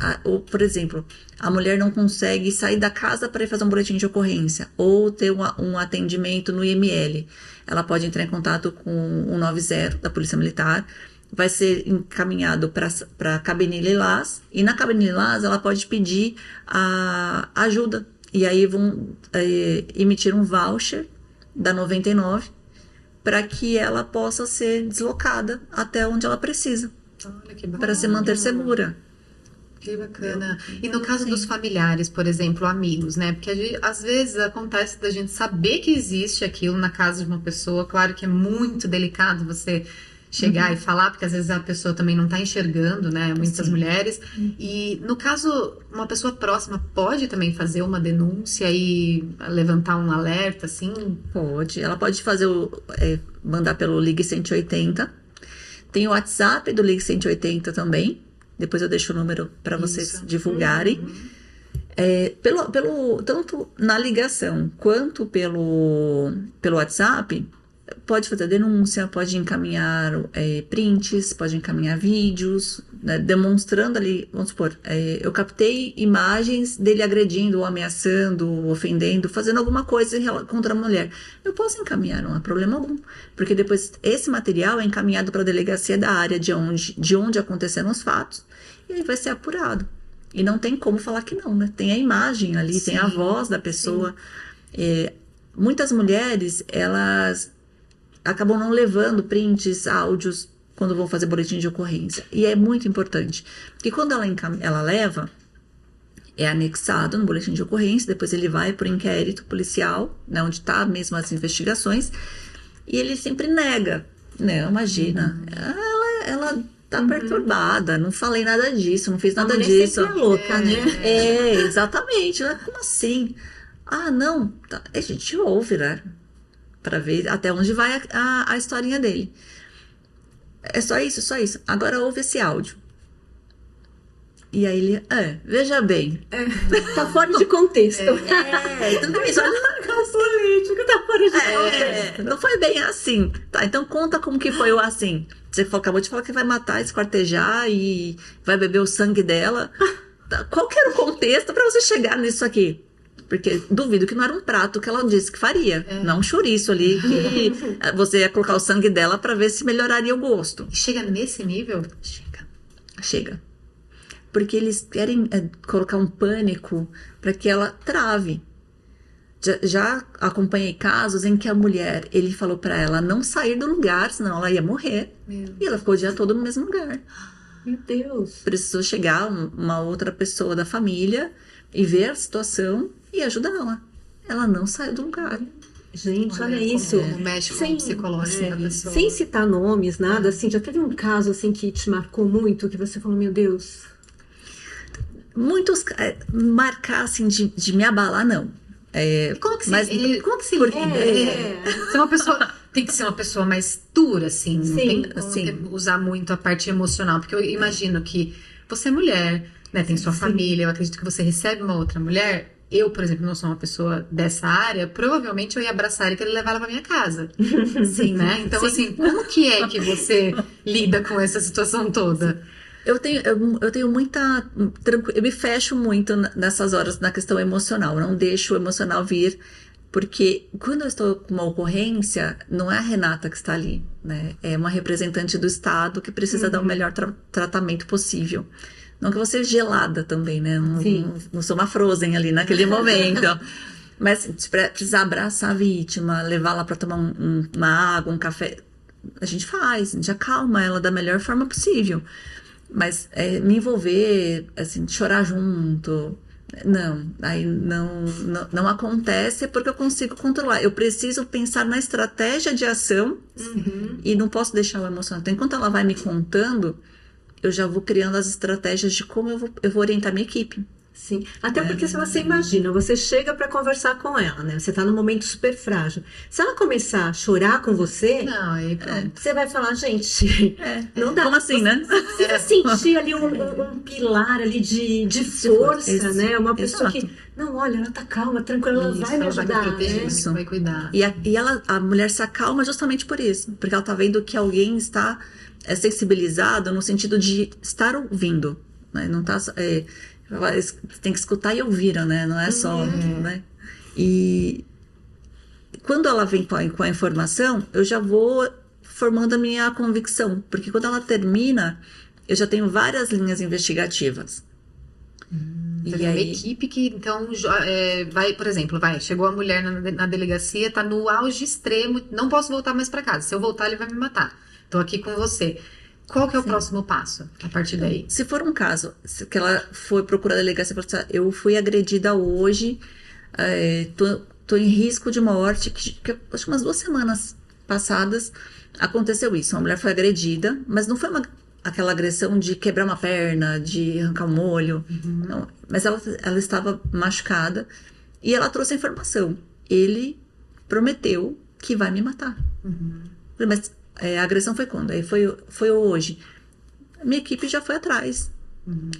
S3: Por exemplo, a mulher não consegue sair da casa para ir fazer um boletim de ocorrência ou ter um atendimento no IML. Ela pode entrar em contato com o 190 da Polícia Militar, vai ser encaminhado para a cabine Lilás, e na cabine Lilás ela pode pedir a ajuda. E aí vão emitir um voucher da 99 para que ela possa ser deslocada até onde ela precisa,
S2: Olha que bacana.
S3: para se manter segura.
S2: Que bacana. E no caso dos familiares, por exemplo, amigos, né? Porque às vezes acontece da gente saber que existe aquilo na casa de uma pessoa. Claro que é muito delicado você chegar e falar, porque às vezes a pessoa também não está enxergando, né? Muitas mulheres. E no caso, uma pessoa próxima pode também fazer uma denúncia e levantar um alerta, assim?
S3: Pode. Ela pode fazer mandar pelo Ligue 180. Tem o WhatsApp do Ligue 180 também. Depois eu deixo o número para vocês divulgarem. Tanto na ligação quanto pelo WhatsApp, pode fazer denúncia, pode encaminhar prints, pode encaminhar vídeos, né, demonstrando ali, vamos supor, eu captei imagens dele agredindo, ou ameaçando, ou ofendendo, fazendo alguma coisa contra a mulher. Eu posso encaminhar, não há problema algum, porque depois esse material é encaminhado para a delegacia da área de onde aconteceram os fatos, e aí vai ser apurado. E não tem como falar que não, né? Tem a imagem ali, tem a voz da pessoa. Muitas mulheres, elas acabam não levando prints, áudios, quando vão fazer boletim de ocorrência. E é muito importante, porque quando ela leva, é anexado no boletim de ocorrência, depois ele vai para o inquérito policial, né, onde está mesmo as investigações, e ele sempre nega, né? Imagina, ela tá perturbada, não falei nada disso, não fiz nada disso.
S1: É louca, né?
S3: Exatamente. Como assim? Ah, não, a gente ouve, né? Para ver até onde vai a historinha dele. É só isso, só isso. Agora ouve esse áudio. E aí ele, veja bem.
S1: Tá fora de contexto.
S3: Tudo isso, olha,
S1: O político tá fora de contexto.
S3: não foi bem assim. Tá, então conta como que foi o assim. Você acabou de falar que vai matar, esquartejar e vai beber o sangue dela. Qual que era o contexto para você chegar nisso aqui? Porque duvido que não era um prato que ela disse que faria. Não um chouriço ali, que você ia colocar o sangue dela para ver se melhoraria o gosto.
S2: Chega nesse nível?
S3: Chega. Porque eles querem colocar um pânico para que ela trave. Já acompanhei casos em que a mulher, ele falou para ela não sair do lugar, senão ela ia morrer. E ela ficou o dia todo no mesmo lugar.
S1: Meu Deus.
S3: Precisou chegar uma outra pessoa da família e ver a situação e ajudá-la. Ela não saiu do lugar.
S1: Gente, olha isso.
S2: Mexe com o psicológico da pessoa.
S1: Sem citar nomes, nada assim. Já teve um caso assim que te marcou muito, que você falou, meu Deus.
S3: Muitos marcar assim de me abalar, não.
S2: Como que se
S3: porque,
S2: uma pessoa tem que ser uma pessoa mais dura, assim, não tem como usar muito a parte emocional, porque eu imagino que você é mulher, né, tem sua família, eu acredito que você recebe uma outra mulher. Eu, por exemplo, não sou uma pessoa dessa área, provavelmente eu ia abraçar ele e querer levar ela pra minha casa. Sim, né? Então, assim, como que é que você lida com essa situação toda?
S3: Eu tenho muita eu me fecho muito nessas horas na questão emocional, eu não deixo o emocional vir, porque quando eu estou com uma ocorrência, não é a Renata que está ali, né? É uma representante do Estado que precisa dar o melhor tratamento possível. Não que eu seja gelada também, né? Não sou uma Frozen ali naquele momento. Mas se precisar abraçar a vítima, levá-la para tomar uma água, um café, a gente acalma ela da melhor forma possível. Mas me envolver, assim, chorar junto, Não, aí não acontece porque eu consigo controlar. Eu preciso pensar na estratégia de ação e não posso deixar o emocional. Então, enquanto ela vai me contando, eu já vou criando as estratégias de como eu vou orientar minha equipe.
S1: Sim, até porque se você imagina, você chega pra conversar com ela, né? Você tá num momento super frágil. Se ela começar a chorar com você,
S2: Não, aí pronto.
S1: você vai falar, gente, não dá.
S3: Como assim, né?
S1: Você precisa sentir ali um pilar ali de força, né? Uma pessoa que, não, olha, ela tá calma, tranquila, ela vai me
S2: ela vai
S1: ajudar,
S2: proteger,
S1: né?
S2: isso, vai cuidar.
S3: E a mulher se acalma justamente por isso. Porque ela tá vendo que alguém está sensibilizado no sentido de estar ouvindo. Né? Não tá... tem que escutar e ouvir, né? Não é só... Né? E quando ela vem com a informação, eu já vou formando a minha convicção. Porque quando ela termina, eu já tenho várias linhas investigativas.
S2: E aí, uma equipe que, então, vai, por exemplo, chegou a mulher na delegacia, tá no auge extremo, não posso voltar mais para casa. Se eu voltar, ele vai me matar. Tô aqui com você. Qual que é o próximo passo a partir daí?
S3: Se for um caso que ela foi procurar a delegacia e falou assim, eu fui agredida hoje, tô em risco de morte, que acho que umas 2 semanas passadas aconteceu isso. Uma mulher foi agredida, mas não foi aquela agressão de quebrar uma perna, de arrancar um olho, não. Mas ela estava machucada e ela trouxe a informação. Ele prometeu que vai me matar. Mas a agressão foi quando? Aí foi hoje. A minha equipe já foi atrás.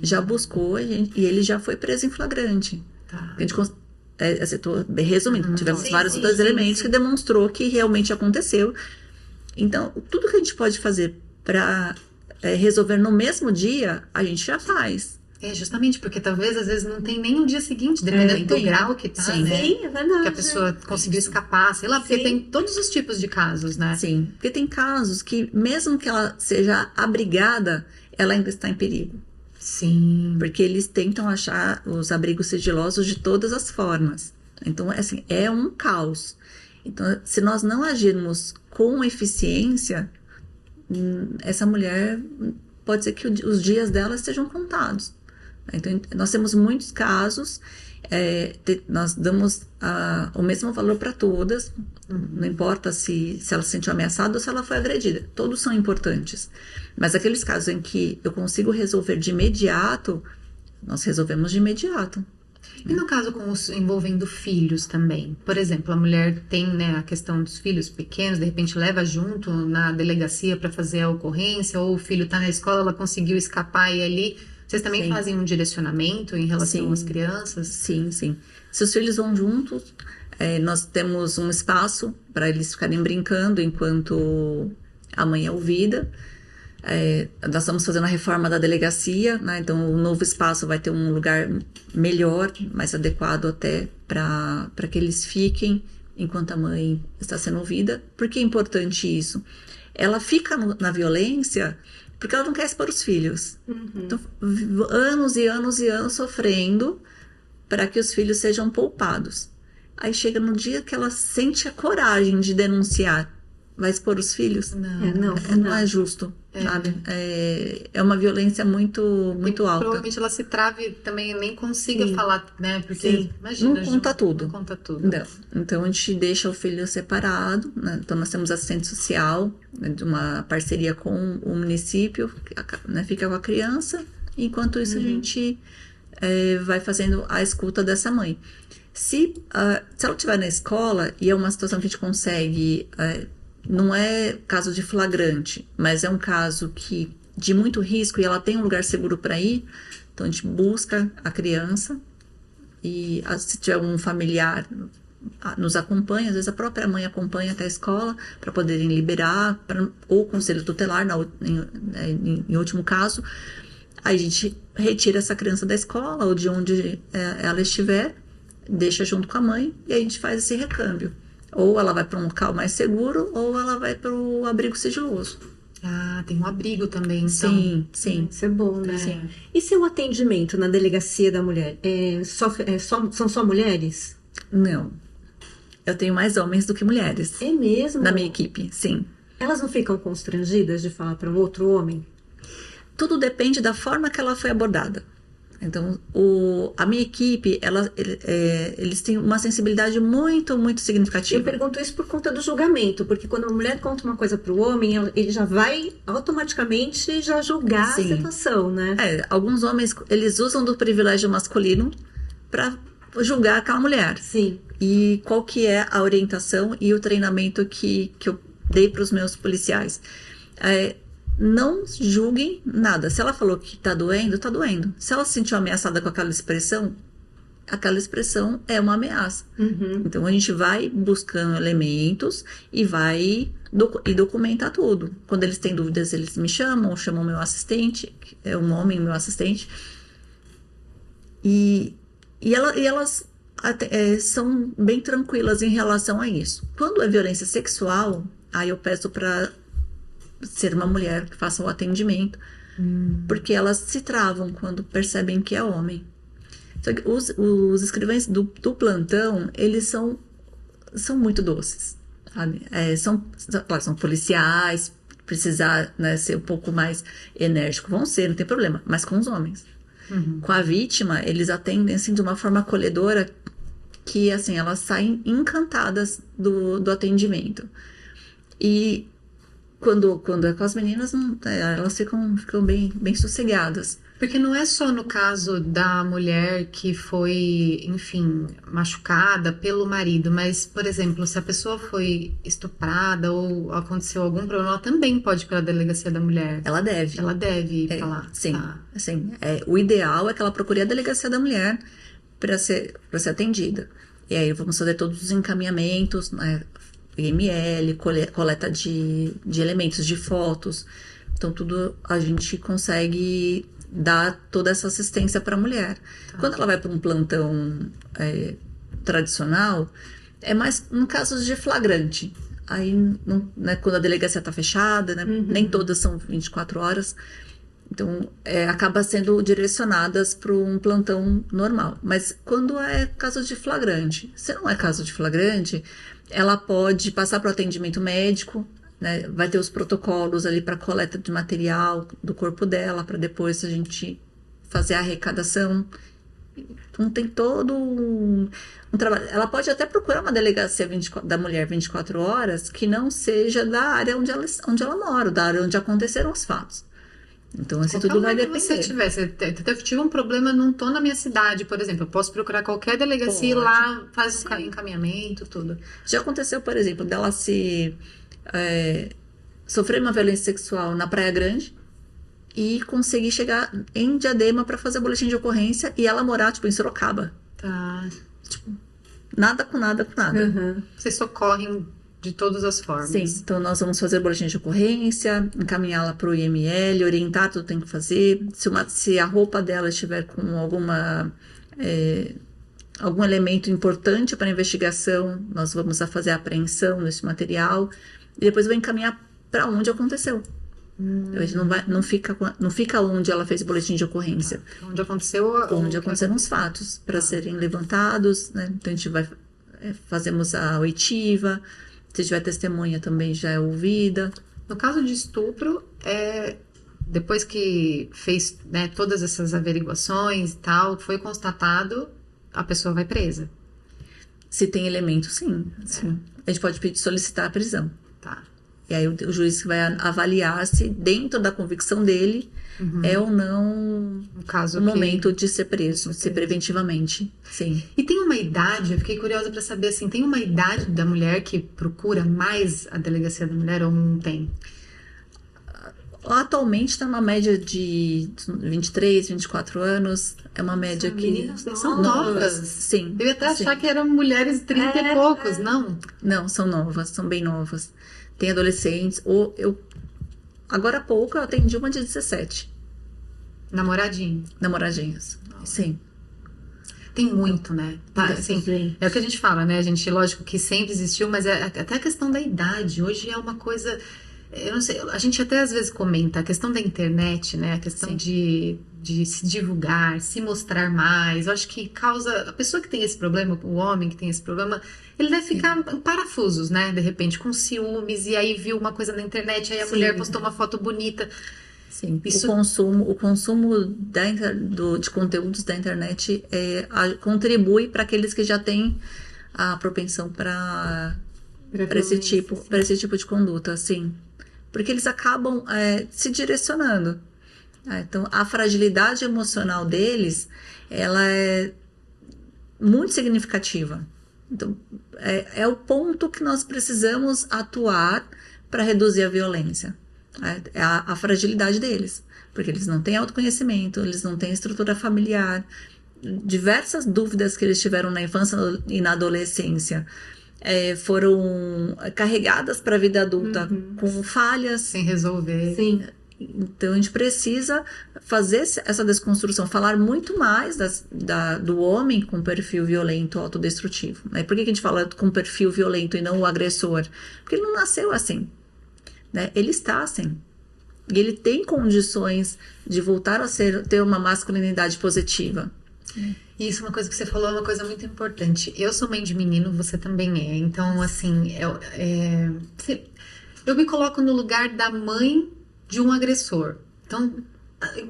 S3: Já buscou e ele já foi preso em flagrante.
S2: Tá.
S3: A gente tô resumindo, tivemos vários outros elementos que demonstrou que realmente aconteceu. Então, tudo que a gente pode fazer para resolver no mesmo dia, a gente já faz.
S2: Justamente, porque talvez, às vezes, não tem nem o dia seguinte, dependendo do grau que tá,
S3: Sim.
S2: né?
S1: Sim, é verdade.
S2: Que a pessoa conseguiu escapar, sei lá, porque
S1: Sim.
S2: tem todos os tipos de casos, né?
S3: Sim, porque tem casos que, mesmo que ela seja abrigada, ela ainda está em perigo.
S2: Sim.
S3: Porque eles tentam achar os abrigos sigilosos de todas as formas. Então, assim, é um caos. Então, se nós não agirmos com eficiência, essa mulher pode ser que os dias dela sejam contados. Então, nós temos muitos casos, nós damos o mesmo valor para todas, não importa se ela se sentiu ameaçada ou se ela foi agredida, todos são importantes. Mas aqueles casos em que eu consigo resolver de imediato, nós resolvemos de imediato.
S2: E no caso envolvendo filhos também? Por exemplo, a mulher tem, né, a questão dos filhos pequenos, de repente leva junto na delegacia para fazer a ocorrência, ou o filho está na escola, ela conseguiu escapar e ali... Vocês também
S3: Sim.
S2: fazem um direcionamento em relação
S3: Sim.
S2: às crianças?
S3: Sim, sim. Se os filhos vão juntos, nós temos um espaço para eles ficarem brincando enquanto a mãe é ouvida. Nós estamos fazendo a reforma da delegacia, né? Então o novo espaço vai ter um lugar melhor, mais adequado até para que eles fiquem enquanto a mãe está sendo ouvida. Por que é importante isso? Ela fica na violência porque ela não quer expor os filhos. Então, anos e anos e anos sofrendo para que os filhos sejam poupados. Aí chega no dia que ela sente a coragem de denunciar. Vai expor os filhos? Não é justo, sabe? É uma violência muito alta.
S2: Provavelmente ela se trave também, nem consiga falar, né? Porque,
S3: Sim.
S2: imagina...
S3: Não conta tudo.
S2: Não conta tudo.
S3: Não. Então, a gente deixa o filho separado, né? Então, nós temos assistente social, né, de uma parceria com o município, né, fica com a criança, enquanto isso a gente vai fazendo a escuta dessa mãe. Se ela estiver na escola e é uma situação que a gente consegue... não é caso de flagrante, mas é um caso de muito risco e ela tem um lugar seguro para ir, então a gente busca a criança e se tiver um familiar nos acompanha, às vezes a própria mãe acompanha até a escola para poderem liberar, ou o conselho tutelar, em último caso, aí a gente retira essa criança da escola ou de onde ela estiver, deixa junto com a mãe e aí a gente faz esse recâmbio. Ou ela vai para um local mais seguro, ou ela vai para o abrigo sigiloso.
S2: Ah, tem um abrigo também, então.
S3: Sim.
S1: Isso é bom, né?
S3: Sim.
S1: E seu atendimento na delegacia da mulher? São só mulheres?
S3: Não. Eu tenho mais homens do que mulheres.
S1: É mesmo?
S3: Na minha equipe, sim.
S1: Elas não ficam constrangidas de falar para um outro homem?
S3: Tudo depende da forma que ela foi abordada. Então, a minha equipe, eles têm uma sensibilidade muito, muito
S1: Eu
S3: significativa.
S1: pergunto isso por conta do julgamento, porque quando a mulher conta uma coisa pro homem, ele já vai automaticamente já julgar
S3: Sim.
S1: a situação, né?
S3: Alguns homens, eles usam do privilégio masculino para julgar aquela mulher.
S1: Sim.
S3: E qual que é a orientação e o treinamento que eu dei para os meus policiais? Não julguem nada. Se ela falou que tá doendo, tá doendo. Se ela se sentiu ameaçada com aquela expressão é uma ameaça.
S1: Uhum.
S3: Então a gente vai buscando elementos e vai documentar tudo. Quando eles têm dúvidas, eles me chamam meu assistente, que é um homem, meu assistente. E elas são bem tranquilas em relação a isso. Quando é violência sexual, aí eu peço para ser uma mulher que faça o atendimento, porque elas se travam quando percebem que é homem. Só que os escrivães do plantão, eles são muito doces, sabe? Claro, são policiais, precisar, né, ser um pouco mais enérgico, vão ser, não tem problema, mas com os homens.
S2: Uhum.
S3: Com a vítima, eles atendem assim, de uma forma acolhedora que assim, elas saem encantadas do atendimento. E quando é com as meninas, elas ficam bem sossegadas.
S2: Porque não é só no caso da mulher que foi, enfim, machucada pelo marido, mas, por exemplo, se a pessoa foi estuprada ou aconteceu algum problema, ela também pode ir para a delegacia da mulher.
S3: Ela deve.
S2: Ela deve ir para lá.
S3: Sim,
S2: Tá.
S3: sim. O ideal é que ela procure a delegacia da mulher para ser atendida. E aí vamos fazer todos os encaminhamentos, né? IML, coleta de elementos, de fotos. Então, tudo a gente consegue dar toda essa assistência para a mulher.
S2: Tá.
S3: Quando ela vai para um plantão tradicional, é mais no caso de flagrante. Aí, né, quando a delegacia está fechada, né, nem todas são 24 horas. Então, acaba sendo direcionadas para um plantão normal. Mas quando é caso de flagrante, se não é caso de flagrante, ela pode passar para o atendimento médico, né? Vai ter os protocolos ali para coleta de material do corpo dela, para depois a gente fazer a arrecadação. Então tem todo um trabalho. Ela pode até procurar uma delegacia da mulher 24 horas que não seja da área onde ela mora, da área onde aconteceram os fatos. Então, assim, tudo vai depender.
S2: Se você tive um problema, não tô na minha cidade, por exemplo, eu posso procurar qualquer delegacia e lá faz o encaminhamento, tudo.
S3: Já aconteceu, por exemplo, dela sofrer uma violência sexual na Praia Grande e conseguir chegar em Diadema para fazer boletim de ocorrência e ela morar, tipo, em Sorocaba.
S2: Tá.
S3: Tipo, nada com nada com nada.
S1: Uhum.
S2: Vocês socorrem de todas as formas.
S3: Sim, então nós vamos fazer boletim de ocorrência, encaminhá-la para o IML, orientar tudo que tem que fazer. Se a roupa dela estiver com algum elemento importante para a investigação, nós vamos fazer a apreensão desse material e depois vai encaminhar para onde aconteceu. A gente não fica onde ela fez o boletim de ocorrência.
S2: Onde aconteceu
S3: Onde aconteceram os fatos, para serem levantados, né? Então a gente fazemos a oitiva. Se tiver testemunha também já é ouvida.
S2: No caso de estupro, depois que fez, né, todas essas averiguações e tal, foi constatado, a pessoa vai presa.
S3: Se tem elemento, sim. A gente pode solicitar a prisão.
S2: Tá.
S3: E aí o juiz vai avaliar se dentro da convicção dele é ou não
S2: No caso
S3: o momento de ser preso, se preventivamente. Sim.
S2: E tem uma idade, eu fiquei curiosa para saber assim, tem uma idade da mulher que procura mais a delegacia da mulher ou não tem?
S3: Atualmente está numa média de 23, 24 anos. É uma média que...
S1: Meninas
S2: São novas.
S3: Sim.
S2: Eu ia até
S3: sim.
S2: achar que eram mulheres 30 e poucos, não?
S3: Não, são novas, são bem novas. Tem adolescentes. Agora há pouco eu atendi uma de 17.
S2: Namoradinho.
S3: Namoradinhas. Sim.
S2: Tem muito, né? Tá, assim,
S1: Sim.
S2: é o que a gente fala, né? A gente, lógico que sempre existiu, mas até a questão da idade. Hoje é uma coisa... Eu não sei, a gente até às vezes comenta a questão da internet, né? A questão de se divulgar, se mostrar mais. Eu acho que causa... A pessoa que tem esse problema, o homem que tem esse problema, ele deve ficar em parafusos, né? De repente, com ciúmes, e aí viu uma coisa na internet, aí a mulher postou uma foto bonita.
S3: Sim,
S2: Isso-
S3: o consumo de conteúdos da internet contribui para aqueles que já têm a propensão para esse tipo de conduta, sim. Porque eles acabam se direcionando. Então, a fragilidade emocional deles, ela é muito significativa. Então, é o ponto que nós precisamos atuar para reduzir a violência. É a fragilidade deles. Porque eles não têm autoconhecimento, eles não têm estrutura familiar. Diversas dúvidas que eles tiveram na infância e na adolescência foram carregadas para a vida adulta com falhas.
S2: Sem resolver.
S1: Sim.
S3: Então, a gente precisa fazer essa desconstrução, falar muito mais do homem com perfil violento, autodestrutivo. Né? Por que a gente fala com perfil violento e não o agressor? Porque ele não nasceu assim. Né? Ele está assim. E ele tem condições de voltar a ter uma masculinidade positiva.
S2: Isso, uma coisa que você falou é uma coisa muito importante. Eu sou mãe de menino, você também é. Então, assim, eu me coloco no lugar da mãe de um agressor. Então,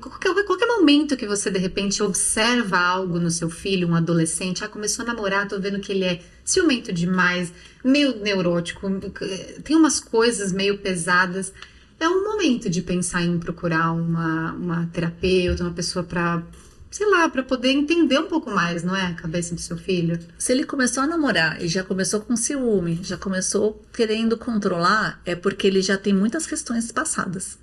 S2: qualquer momento que você, de repente, observa algo no seu filho, um adolescente, começou a namorar, tô vendo que ele é ciumento demais, meio neurótico, tem umas coisas meio pesadas. É um momento de pensar em procurar uma terapeuta, uma pessoa para, sei lá, para poder entender um pouco mais, não é? A cabeça do seu filho.
S3: Se ele começou a namorar e já começou com ciúme, já começou querendo controlar, é porque ele já tem muitas questões passadas.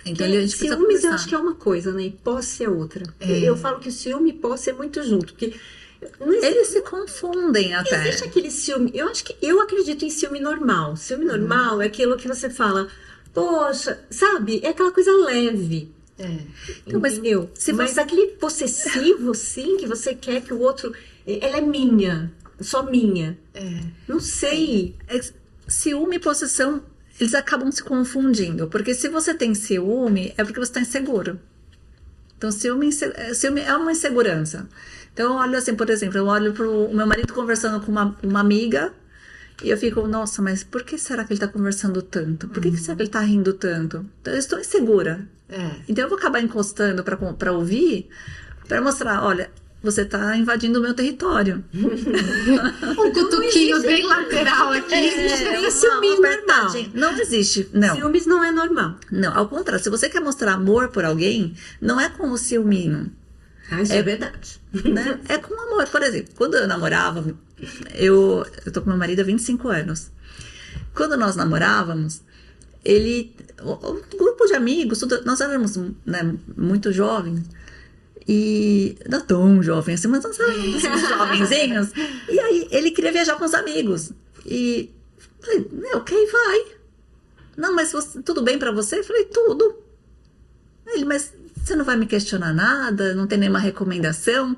S3: Então, a gente precisa
S1: ciúmes
S3: conversar.
S1: eu acho que é uma coisa, né? E posse é outra. Eu falo que o ciúme e posse é muito junto, porque não existe,
S3: Eles se confundem até.
S1: existe aquele ciúme. Eu acredito em ciúme normal. Ciúme normal é aquilo que você fala, poxa, sabe? É aquela coisa leve.
S3: Então, mas
S1: Entendeu? Mas aquele possessivo, sim, que você quer que o outro. Ela é minha, só minha. Não sei.
S3: Ciúme e possessão, eles acabam se confundindo. Porque se você tem ciúme, é porque você está inseguro. Então, ciúme é uma insegurança. Então, eu olho assim, por exemplo, eu olho pro meu marido conversando com uma amiga e eu fico, nossa, mas por que será que ele está conversando tanto? Por que será que ele está rindo tanto? Então, eu estou insegura. Então, eu vou acabar encostando para ouvir, para mostrar, olha, você está invadindo o meu território.
S2: Um cutuquinho bem lateral aqui.
S1: Nem ciúme normal.
S3: Não existe, não.
S1: Ciúmes não é normal.
S3: Não, ao contrário, se você quer mostrar amor por alguém, não é com o ciúminho.
S1: Isso é verdade.
S3: Né? É com amor. Por exemplo, quando eu namorava, eu tô com meu marido há 25 anos. Quando nós namorávamos, um grupo de amigos, nós éramos, né, muito jovens, e não tão jovens assim, mas nós éramos jovenzinhos. E aí ele queria viajar com os amigos. E falei, ok, vai. Não, mas tudo bem pra você? Eu falei, tudo. Ele, mas você não vai me questionar nada? Não tem nenhuma recomendação?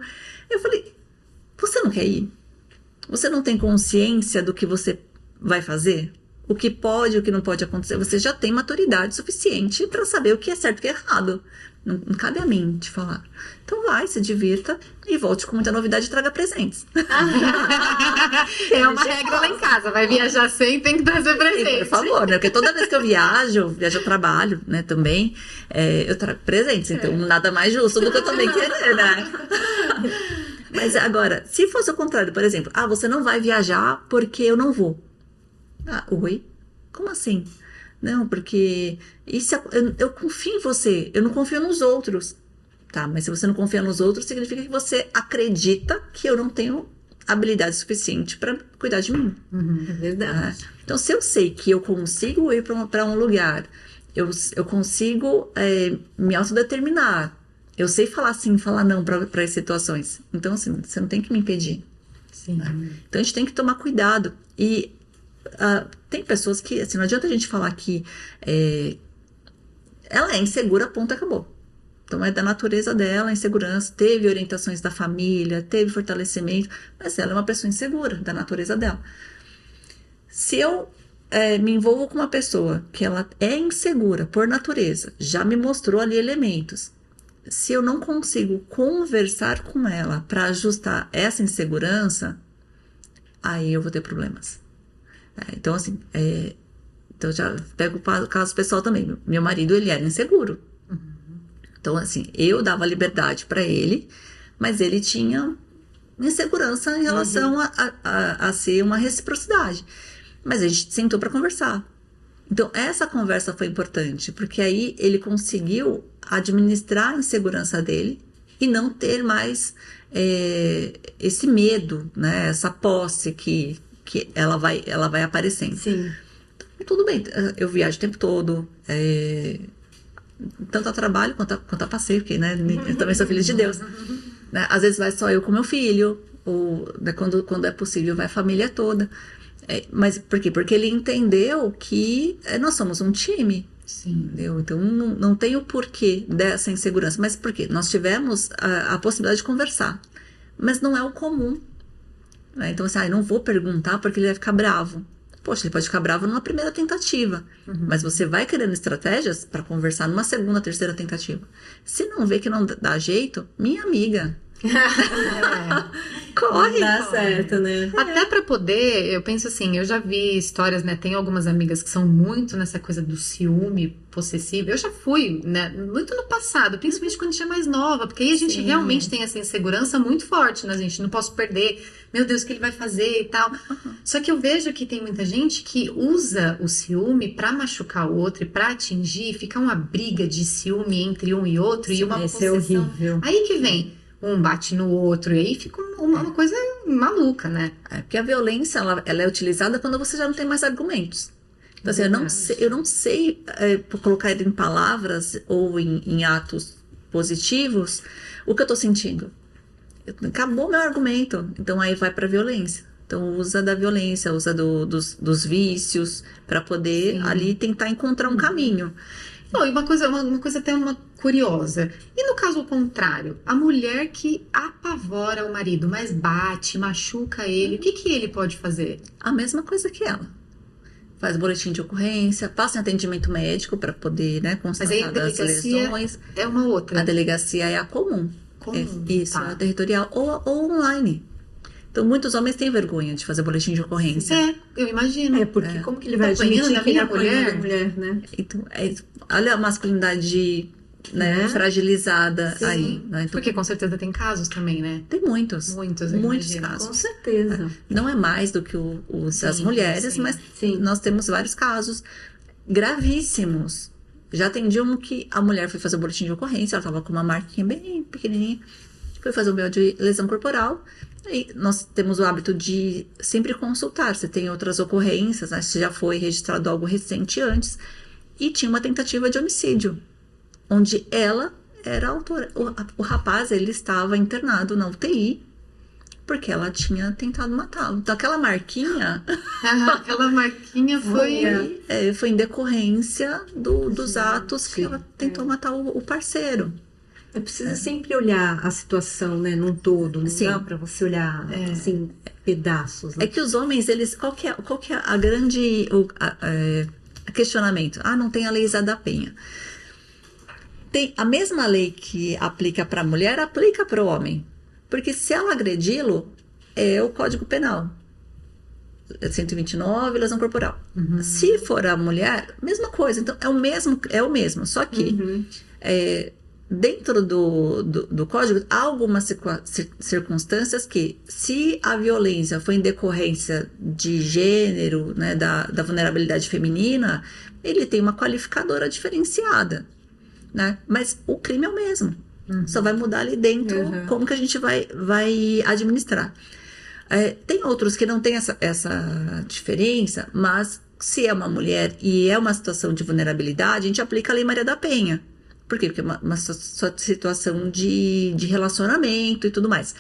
S3: Eu falei, você não quer ir? Você não tem consciência do que você vai fazer? O que pode e o que não pode acontecer? Você já tem maturidade suficiente para saber o que é certo e o que é errado. Não cabe a mim te falar. Então vai, se divirta e volte com muita novidade e traga presentes.
S2: É uma regra lá em casa. Vai viajar sem, tem que trazer presente.
S3: Por favor, né? Porque toda vez que eu viajo a trabalho, né, também, eu trago presentes. Então, nada mais justo do que eu também querer, né? Mas agora, se fosse o contrário, por exemplo, você não vai viajar porque eu não vou. Oi? Como assim? Não, porque eu confio em você, eu não confio nos outros. Tá, mas se você não confia nos outros, significa que você acredita que eu não tenho habilidade suficiente para cuidar de mim.
S1: É verdade.
S3: Então, se eu sei que eu consigo ir para um lugar, eu consigo me autodeterminar, eu sei falar sim, falar não para as situações. Então, assim, você não tem que me impedir.
S2: Sim.
S3: Né? Então, a gente tem que tomar cuidado. E tem pessoas que, assim, não adianta a gente falar que ela é insegura, ponto, acabou. Então, é da natureza dela, a insegurança, teve orientações da família, teve fortalecimento, mas ela é uma pessoa insegura, da natureza dela. Se eu me envolvo com uma pessoa que ela é insegura por natureza, já me mostrou ali elementos, se eu não consigo conversar com ela para ajustar essa insegurança, aí eu vou ter problemas. Então, assim, Então, eu já pego o caso pessoal também. Meu marido, ele era inseguro. Então, assim, eu dava liberdade para ele, mas ele tinha insegurança em relação a ser uma reciprocidade. Mas a gente sentou para conversar. Então, essa conversa foi importante, porque aí ele conseguiu administrar a insegurança dele e não ter mais esse medo, né? Essa posse que ela vai aparecendo.
S1: Sim.
S3: Então, tudo bem, eu viajo o tempo todo, tanto a trabalho quanto a passeio, porque, né, eu também sou filha de Deus. Né? Às vezes vai só eu com meu filho, ou, né, quando é possível vai a família toda. Mas por quê? Porque ele entendeu que nós somos um time.
S2: Sim.
S3: Entendeu? Então não tem o porquê dessa insegurança. Mas por quê? Nós tivemos a possibilidade de conversar. Mas não é o comum. Né? Então, assim, não vou perguntar porque ele vai ficar bravo. Poxa, ele pode ficar bravo numa primeira tentativa. Mas você vai querendo estratégias para conversar numa segunda, terceira tentativa. Se não vê que não dá jeito, minha amiga. Corre!
S1: Dá certo, né?
S2: Até pra poder, eu penso assim, eu já vi histórias, né? Tem algumas amigas que são muito nessa coisa do ciúme possessivo. Eu já fui, né? Muito no passado, principalmente quando a gente é mais nova, porque aí a gente realmente tem essa insegurança muito forte, né? A gente não posso perder, meu Deus, o que ele vai fazer e tal. Só que eu vejo que tem muita gente que usa o ciúme pra machucar o outro e pra atingir, fica uma briga de ciúme entre um e outro e uma
S1: Esse é
S2: possessão.
S1: horrível.
S2: Aí que vem. Um bate no outro, e aí fica uma coisa maluca, né?
S3: Porque a violência, ela é utilizada quando você já não tem mais argumentos. Então, assim, eu não sei colocar em palavras ou em atos positivos o que eu tô sentindo. Acabou meu argumento. Então, aí vai pra violência. Então, usa da violência, usa dos vícios para poder ali tentar encontrar um caminho.
S2: Não, e uma coisa até uma curiosa. E no caso contrário, a mulher que apavora o marido, mas bate, machuca ele, o que ele pode fazer?
S3: A mesma coisa que ela. Faz boletim de ocorrência, passa em atendimento médico para poder, né,
S2: Mas
S3: constatar
S2: aí a
S3: das
S2: delegacia
S3: lesões.
S2: é uma outra.
S3: A delegacia é a comum. Isso,
S2: tá.
S3: a territorial ou online. Então, muitos homens têm vergonha de fazer boletim de ocorrência.
S2: Eu imagino.
S1: Porque como que ele vai
S2: Tá apanhando
S1: admitir
S2: da
S1: que ele
S2: minha
S1: apanhou da
S2: mulher?
S1: mulher, né?
S3: Então, olha a masculinidade, né, fragilizada aí. Né? Então,
S2: Porque com certeza tem casos também, né?
S3: tem muitos.
S2: Muitos, eu
S3: Muitos
S2: imagino.
S3: casos.
S1: Com certeza.
S3: Não é mais do que os das mulheres,
S2: sim.
S3: mas
S1: Sim.
S3: nós temos vários casos gravíssimos. Já atendi um que a mulher foi fazer o boletim de ocorrência, ela estava com uma marquinha bem pequenininha, foi fazer o BO de lesão corporal. E nós temos o hábito de sempre consultar se tem outras ocorrências, né, se já foi registrado algo recente antes. E tinha uma tentativa de homicídio, onde ela era a autora. O rapaz, ele estava internado na UTI, porque ela tinha tentado matá-lo. Então, aquela marquinha
S2: Aquela marquinha
S3: foi em decorrência dos atos que ela tentou matar o parceiro.
S1: É preciso sempre olhar a situação, né, num todo. Não
S3: Sim.
S1: dá pra você olhar, assim, pedaços. Né?
S3: É que os homens, eles... Qual que é a grande... questionamento? Não tem a lei Zé da Penha. Tem a mesma lei que aplica para a mulher, aplica para o homem. Porque se ela agredi-lo, é o Código Penal. 129, lesão corporal. Se for a mulher, mesma coisa. Então, é o mesmo. Só que dentro do código, há algumas circunstâncias que, se a violência foi em decorrência de gênero, né, da vulnerabilidade feminina, ele tem uma qualificadora diferenciada, né? Mas o crime é o mesmo. Só vai mudar ali dentro como que a gente vai administrar. Tem outros que não tem essa diferença, mas se é uma mulher e é uma situação de vulnerabilidade, a gente aplica a Lei Maria da Penha. Por quê? Porque é uma situação de relacionamento e tudo mais.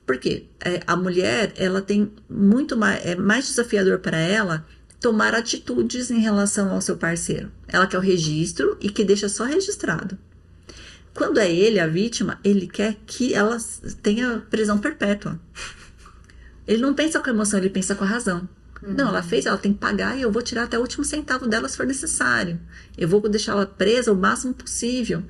S3: Por quê? A mulher, ela tem muito mais... É mais desafiador para ela tomar atitudes em relação ao seu parceiro. Ela quer o registro e que deixa só registrado. Quando é ele a vítima, ele quer que ela tenha prisão perpétua. Ele não pensa com a emoção, ele pensa com a razão. Não, ela fez, ela tem que pagar e eu vou tirar até o último centavo dela se for necessário. Eu vou deixar ela presa o máximo possível.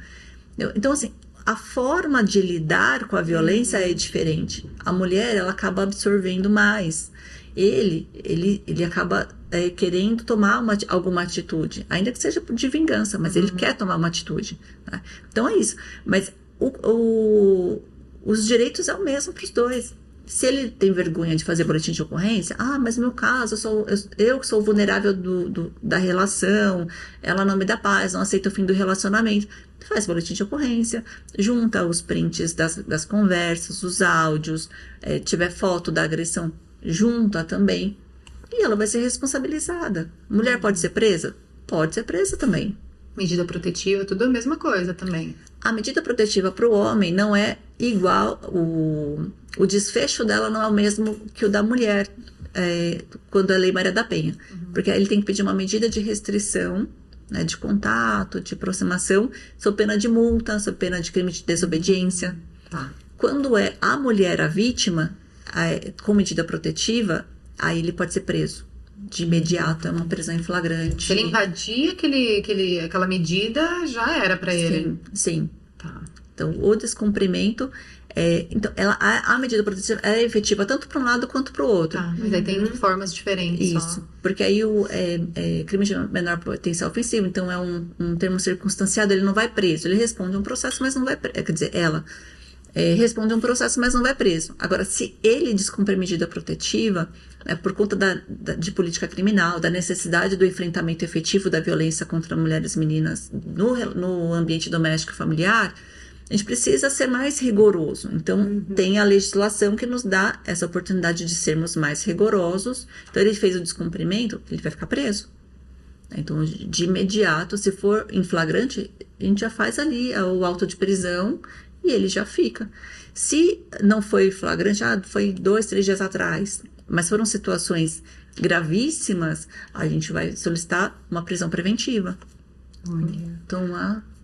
S3: Então, assim, a forma de lidar com a violência é diferente. A mulher, ela acaba absorvendo mais. ele acaba querendo tomar alguma atitude, ainda que seja de vingança, mas ele quer tomar uma atitude. Tá? Então é isso. Mas os direitos é o mesmo para os dois. Se ele tem vergonha de fazer boletim de ocorrência, mas no meu caso, eu que sou vulnerável da relação, ela não me dá paz, não aceita o fim do relacionamento. Faz boletim de ocorrência, junta os prints das conversas, os áudios, tiver foto da agressão, junta também. E ela vai ser responsabilizada. Mulher pode ser presa? Pode ser presa também.
S2: Medida protetiva, tudo a mesma coisa também.
S3: A medida protetiva para o homem não é igual, o desfecho dela não é o mesmo que o da mulher, quando a Lei Maria da Penha. Porque aí ele tem que pedir uma medida de restrição, né, de contato, de aproximação, sob pena de multa, sob pena de crime de desobediência.
S2: Tá.
S3: Quando é a mulher a vítima, com medida protetiva, aí ele pode ser preso. De imediato, é uma prisão em flagrante.
S2: Se ele invadir aquela medida, já era para ele.
S3: Sim.
S2: Tá.
S3: Então, o descumprimento... então, a medida protetiva é efetiva tanto para um lado quanto para o outro.
S2: Tá, mas aí tem formas diferentes.
S3: Isso.
S2: Só.
S3: Porque aí crime de menor potencial ofensivo, então é um termo circunstanciado, ele não vai preso. Ele responde um processo, mas não vai preso. Quer dizer, ela responde um processo, mas não vai preso. Agora, se ele descumpre a medida protetiva, por conta de política criminal, da necessidade do enfrentamento efetivo da violência contra mulheres e meninas no ambiente doméstico e familiar, a gente precisa ser mais rigoroso. Então, tem a legislação que nos dá essa oportunidade de sermos mais rigorosos. Então, ele fez o descumprimento, ele vai ficar preso. Então, de imediato, se for em flagrante, a gente já faz ali o auto de prisão e ele já fica. Se não foi flagrante, foi 2, 3 dias atrás, mas foram situações gravíssimas, a gente vai solicitar uma prisão preventiva. Então,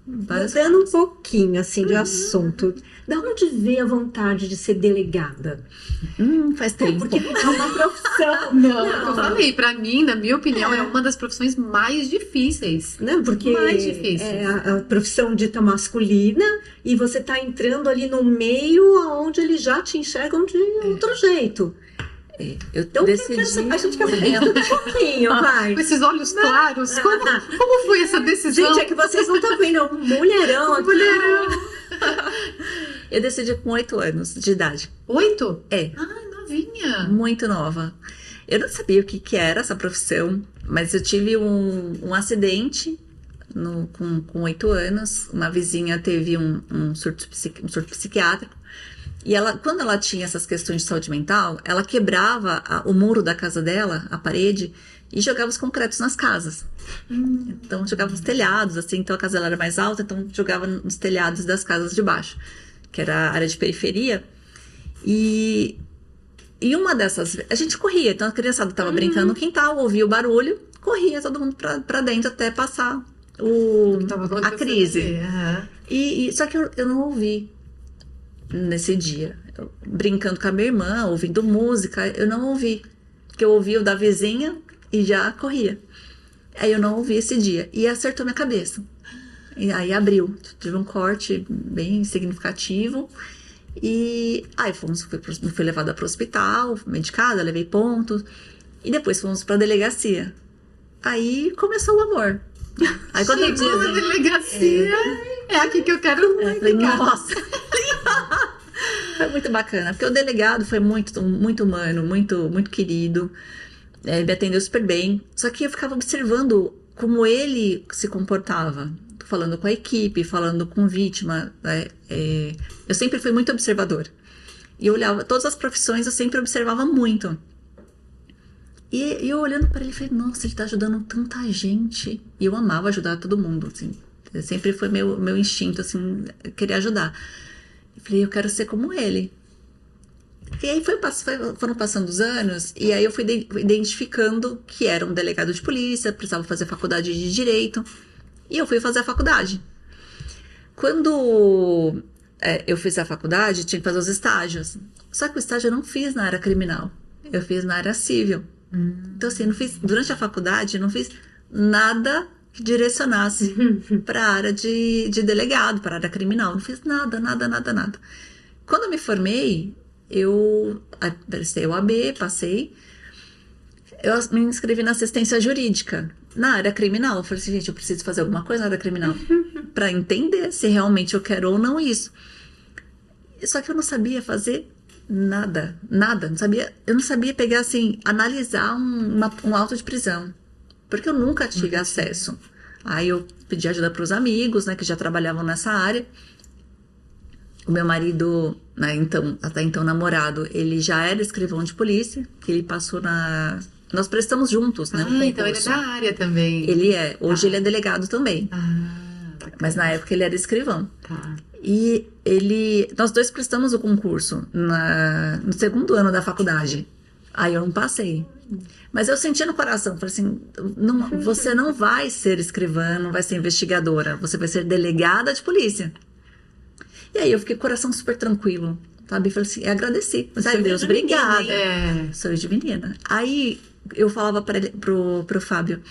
S1: mudando um pouquinho assim de assunto, da onde veio a vontade de ser delegada?
S3: Faz tempo.
S1: Porque é uma profissão.
S2: Não, eu falei, pra mim, na minha opinião, é uma das profissões mais difíceis.
S1: Não, porque
S2: mais difíceis.
S1: É a profissão dita masculina e você tá entrando ali no meio onde eles já te enxergam de outro jeito.
S3: Eu decidi...
S1: A gente quer saber um pouquinho, vai.
S2: Com esses olhos claros, como foi essa decisão?
S1: Gente, é que vocês não estão vendo, é um mulherão aqui.
S3: Eu decidi com 8 anos de idade.
S2: 8?
S3: É.
S2: Novinha.
S3: Muito nova. Eu não sabia o que era essa profissão, mas eu tive um acidente com 8 anos. Uma vizinha teve um surto psiquiátrico. E quando ela tinha essas questões de saúde mental, ela quebrava o muro da casa dela, a parede, e jogava os concretos nas casas. Então, jogava nos telhados, assim. Então, a casa dela era mais alta, então jogava nos telhados das casas de baixo, que era a área de periferia. E uma dessas... A gente corria, então a criançada estava brincando no quintal, ouvia o barulho, corria todo mundo pra dentro até passar a crise. Só que eu não ouvi. Nesse dia, brincando com a minha irmã, ouvindo música, eu não ouvi, porque eu ouvi o da vizinha e já corria. Aí eu não ouvi esse dia e acertou minha cabeça. E aí abriu, tive um corte bem significativo e aí fui levada para o hospital, medicada, levei pontos e depois fomos para a delegacia. Aí começou o amor. Aí quando eu
S2: chegou na delegacia, é aqui que eu quero
S3: falei, nossa. Foi muito bacana, porque o delegado foi muito, muito humano, muito, muito querido, me atendeu super bem, só que eu ficava observando como ele se comportava, falando com a equipe, falando com vítima, eu sempre fui muito observadora, e eu olhava, todas as profissões eu sempre observava muito, e eu olhando para ele, falei, nossa, ele tá ajudando tanta gente, e eu amava ajudar todo mundo, assim, sempre foi meu instinto, assim, querer ajudar. Eu falei, eu quero ser como ele. E aí foram passando os anos, e aí eu fui identificando que era um delegado de polícia, precisava fazer faculdade de direito, e eu fui fazer a faculdade. Quando eu fiz a faculdade, tinha que fazer os estágios. Só que o estágio eu não fiz na área criminal, eu fiz na área civil. Então, assim, durante a faculdade, eu não fiz nada que direcionasse para a área de delegado, para a área criminal. Não fiz nada. Quando eu me formei, eu prestei o AB, passei, eu me inscrevi na assistência jurídica, na área criminal. Eu falei assim, gente, eu preciso fazer alguma coisa na área criminal para entender se realmente eu quero ou não isso. Só que eu não sabia fazer nada, eu não sabia pegar assim, analisar um auto de prisão, porque eu nunca tive acesso. Aí eu pedi ajuda para os amigos, né, que já trabalhavam nessa área. O meu marido, né, até então namorado, ele já era escrivão de polícia, que ele passou nós prestamos juntos, né?
S2: Então ele é da área também.
S3: Ele é, hoje ele é delegado também. Mas na época ele era escrivão.
S2: Tá.
S3: E nós dois prestamos o concurso no segundo ano da faculdade. Aí eu não passei. Mas eu senti no coração, falei assim, você não vai ser escrivã, não vai ser investigadora, você vai ser delegada de polícia. E aí eu fiquei com o coração super tranquilo, sabe? Falei assim, agradeci. Mas, ai, Deus, obrigada. Sou de menina. Aí eu falava pro Fábio,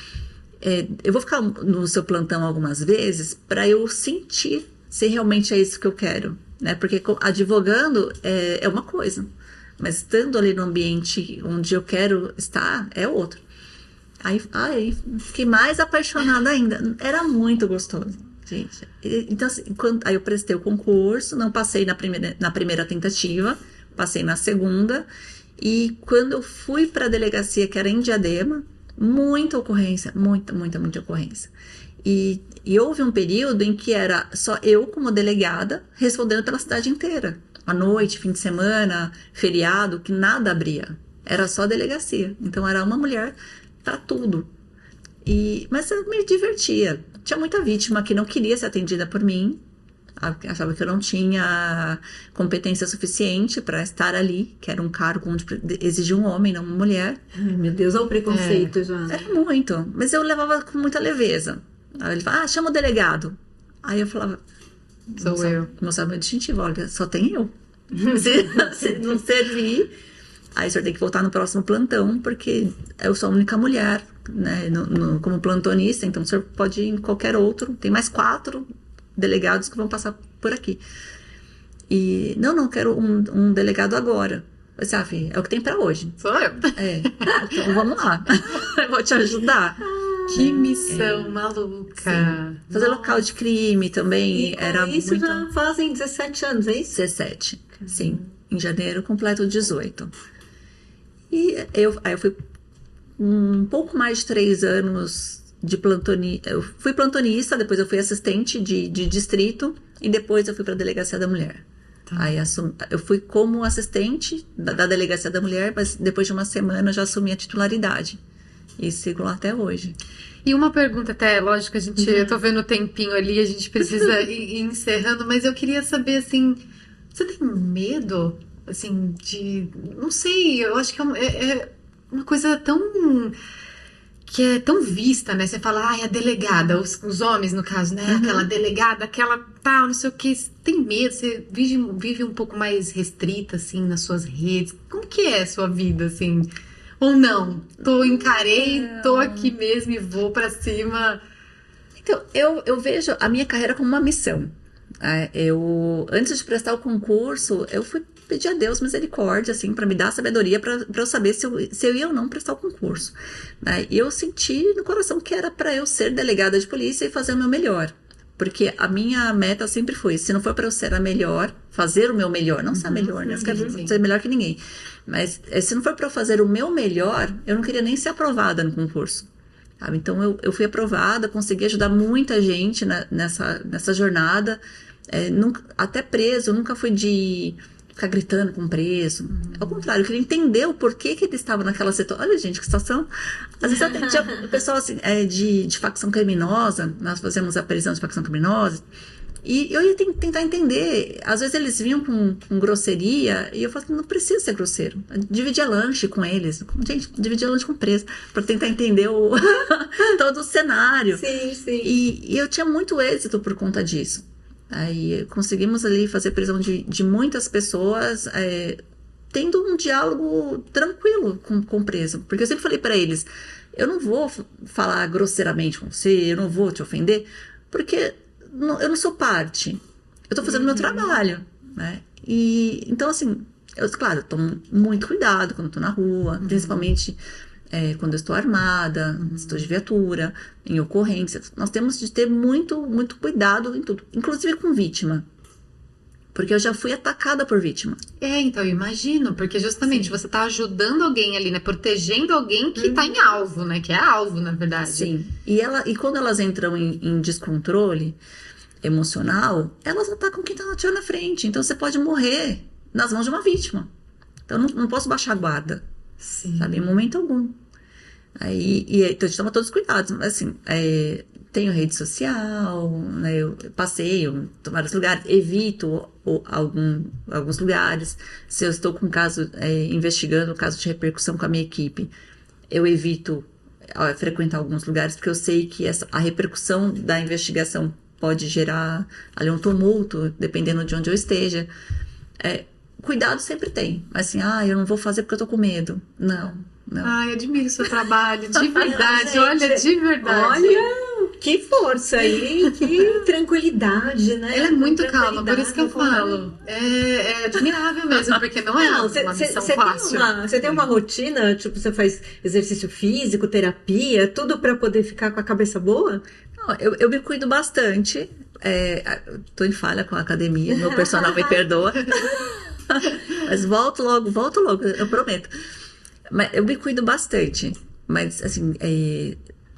S3: eu vou ficar no seu plantão algumas vezes para eu sentir se realmente é isso que eu quero, né? Porque advogando é uma coisa, mas estando ali no ambiente onde eu quero estar é outro. Aí fiquei mais apaixonada ainda. Era muito gostoso, gente. Então, assim, aí eu prestei o concurso, não passei na primeira tentativa, passei na segunda. E quando eu fui para a delegacia, que era em Diadema, muita ocorrência, muita ocorrência. E houve um período em que era só eu como delegada respondendo pela cidade inteira. À noite, fim de semana, feriado, que nada abria. Era só delegacia. Então era uma mulher para tudo. Mas eu me divertia. Tinha muita vítima que não queria ser atendida por mim. Achava que eu não tinha competência suficiente para estar ali, que era um cargo onde exigia um homem, não uma mulher.
S1: Ai, meu Deus, olha o preconceito já.
S3: É muito. Mas eu levava com muita leveza. Aí ele falava, chama o delegado. Aí eu falava,
S2: Sou eu.
S3: Mostrava meu distintivo, olha, só tem eu. Se não servir, aí o senhor tem que voltar no próximo plantão, porque eu sou a única mulher, né, como plantonista, então o senhor pode ir em qualquer outro. Tem mais 4 delegados que vão passar por aqui. E, não, quero um delegado agora. Eu disse, filha, é o que tem pra hoje.
S2: Sou eu.
S3: Então vamos lá. Eu vou te ajudar.
S2: Que missão maluca.
S3: Fazer local de crime também era
S1: isso
S3: muito...
S1: já fazem 17 anos, é isso?
S3: 17, sim. Em janeiro completo 18. E aí eu fui um pouco mais de 3 anos de plantonista. Eu fui plantonista, depois eu fui assistente de distrito e depois eu fui para a Delegacia da Mulher. Tá. Aí eu fui como assistente da Delegacia da Mulher, mas depois de uma semana eu já assumi a titularidade. E sigo lá até hoje.
S2: E uma pergunta até, lógico, eu tô vendo o tempinho ali, a gente precisa ir encerrando, mas eu queria saber, assim, você tem medo, assim, não sei, eu acho que é uma coisa que é tão vista, né? Você fala, a delegada, os homens, no caso, né? Aquela delegada, aquela tal, não sei o que. Você tem medo? Você vive um pouco mais restrita, assim, nas suas redes? Como que é a sua vida, assim? Ou não? Encarei, tô aqui mesmo e vou pra cima.
S3: Então, eu vejo a minha carreira como uma missão. Antes de prestar o concurso, eu fui pedir a Deus misericórdia, assim, para me dar sabedoria, para eu saber se eu ia ou não prestar o concurso. E eu senti no coração que era para eu ser delegada de polícia e fazer o meu melhor. Porque a minha meta sempre foi, se não for para eu ser a melhor, fazer o meu melhor, não ser a melhor, né? Eu quero ser melhor que ninguém. Mas se não for para eu fazer o meu melhor, eu não queria nem ser aprovada no concurso. Sabe? Então eu fui aprovada, consegui ajudar muita gente nessa jornada. Até preso, eu nunca fui de ficar gritando com preso. Ao contrário, eu queria entender o porquê que ele estava naquela situação. Olha, gente, que situação. Às vezes tinha o pessoal assim, de facção criminosa, nós fazemos a prisão de facção criminosa, e eu ia tentar entender. Às vezes eles vinham com grosseria, e eu falava, não precisa ser grosseiro. Dividia lanche com eles. Gente, dividia lanche com preso, para tentar entender todo o cenário.
S1: Sim, sim.
S3: E eu tinha muito êxito por conta disso. Aí conseguimos ali fazer prisão de muitas pessoas, tendo um diálogo tranquilo com o preso. Porque eu sempre falei para eles, eu não vou falar grosseiramente com você, eu não vou te ofender, porque eu não sou parte. Eu estou fazendo o meu trabalho, né? E, então, assim, claro, eu tomo muito cuidado quando estou na rua, principalmente quando eu estou armada, estou de viatura, em ocorrência. Nós temos de ter muito, muito cuidado em tudo, inclusive com vítima. Porque eu já fui atacada por vítima.
S2: Então, eu imagino, porque justamente você tá ajudando alguém ali, né? Protegendo alguém que tá em alvo, né? Que é alvo, na verdade.
S3: Sim. E quando elas entram em descontrole emocional, elas atacam quem tá atirando na frente. Então, você pode morrer nas mãos de uma vítima. Então, não posso baixar a guarda.
S2: Sim.
S3: Sabe? Em momento algum. Então, a gente toma todos os cuidados. Mas, assim, tenho rede social, né? Eu passeio em vários lugares, evito alguns lugares. Se eu estou com um caso, investigando um caso de repercussão com a minha equipe, eu evito frequentar alguns lugares, porque eu sei que a repercussão da investigação pode gerar ali um tumulto, dependendo de onde eu esteja. Cuidado sempre tem, mas assim, eu não vou fazer porque eu tô com medo. Não.
S2: Ai, admiro o seu trabalho, de verdade,
S1: Gente,
S2: olha, de verdade.
S1: Olha, que força aí, que tranquilidade, né?
S2: Ela é muito calma, por isso que eu falo. É admirável mesmo, porque não é uma missão fácil.
S1: Você tem uma rotina, tipo, você faz exercício físico, terapia, tudo pra poder ficar com a cabeça boa?
S3: Não, eu me cuido bastante. Tô em falha com a academia, meu personal me perdoa. Mas volto logo, eu prometo. Mas eu me cuido bastante. Mas, assim,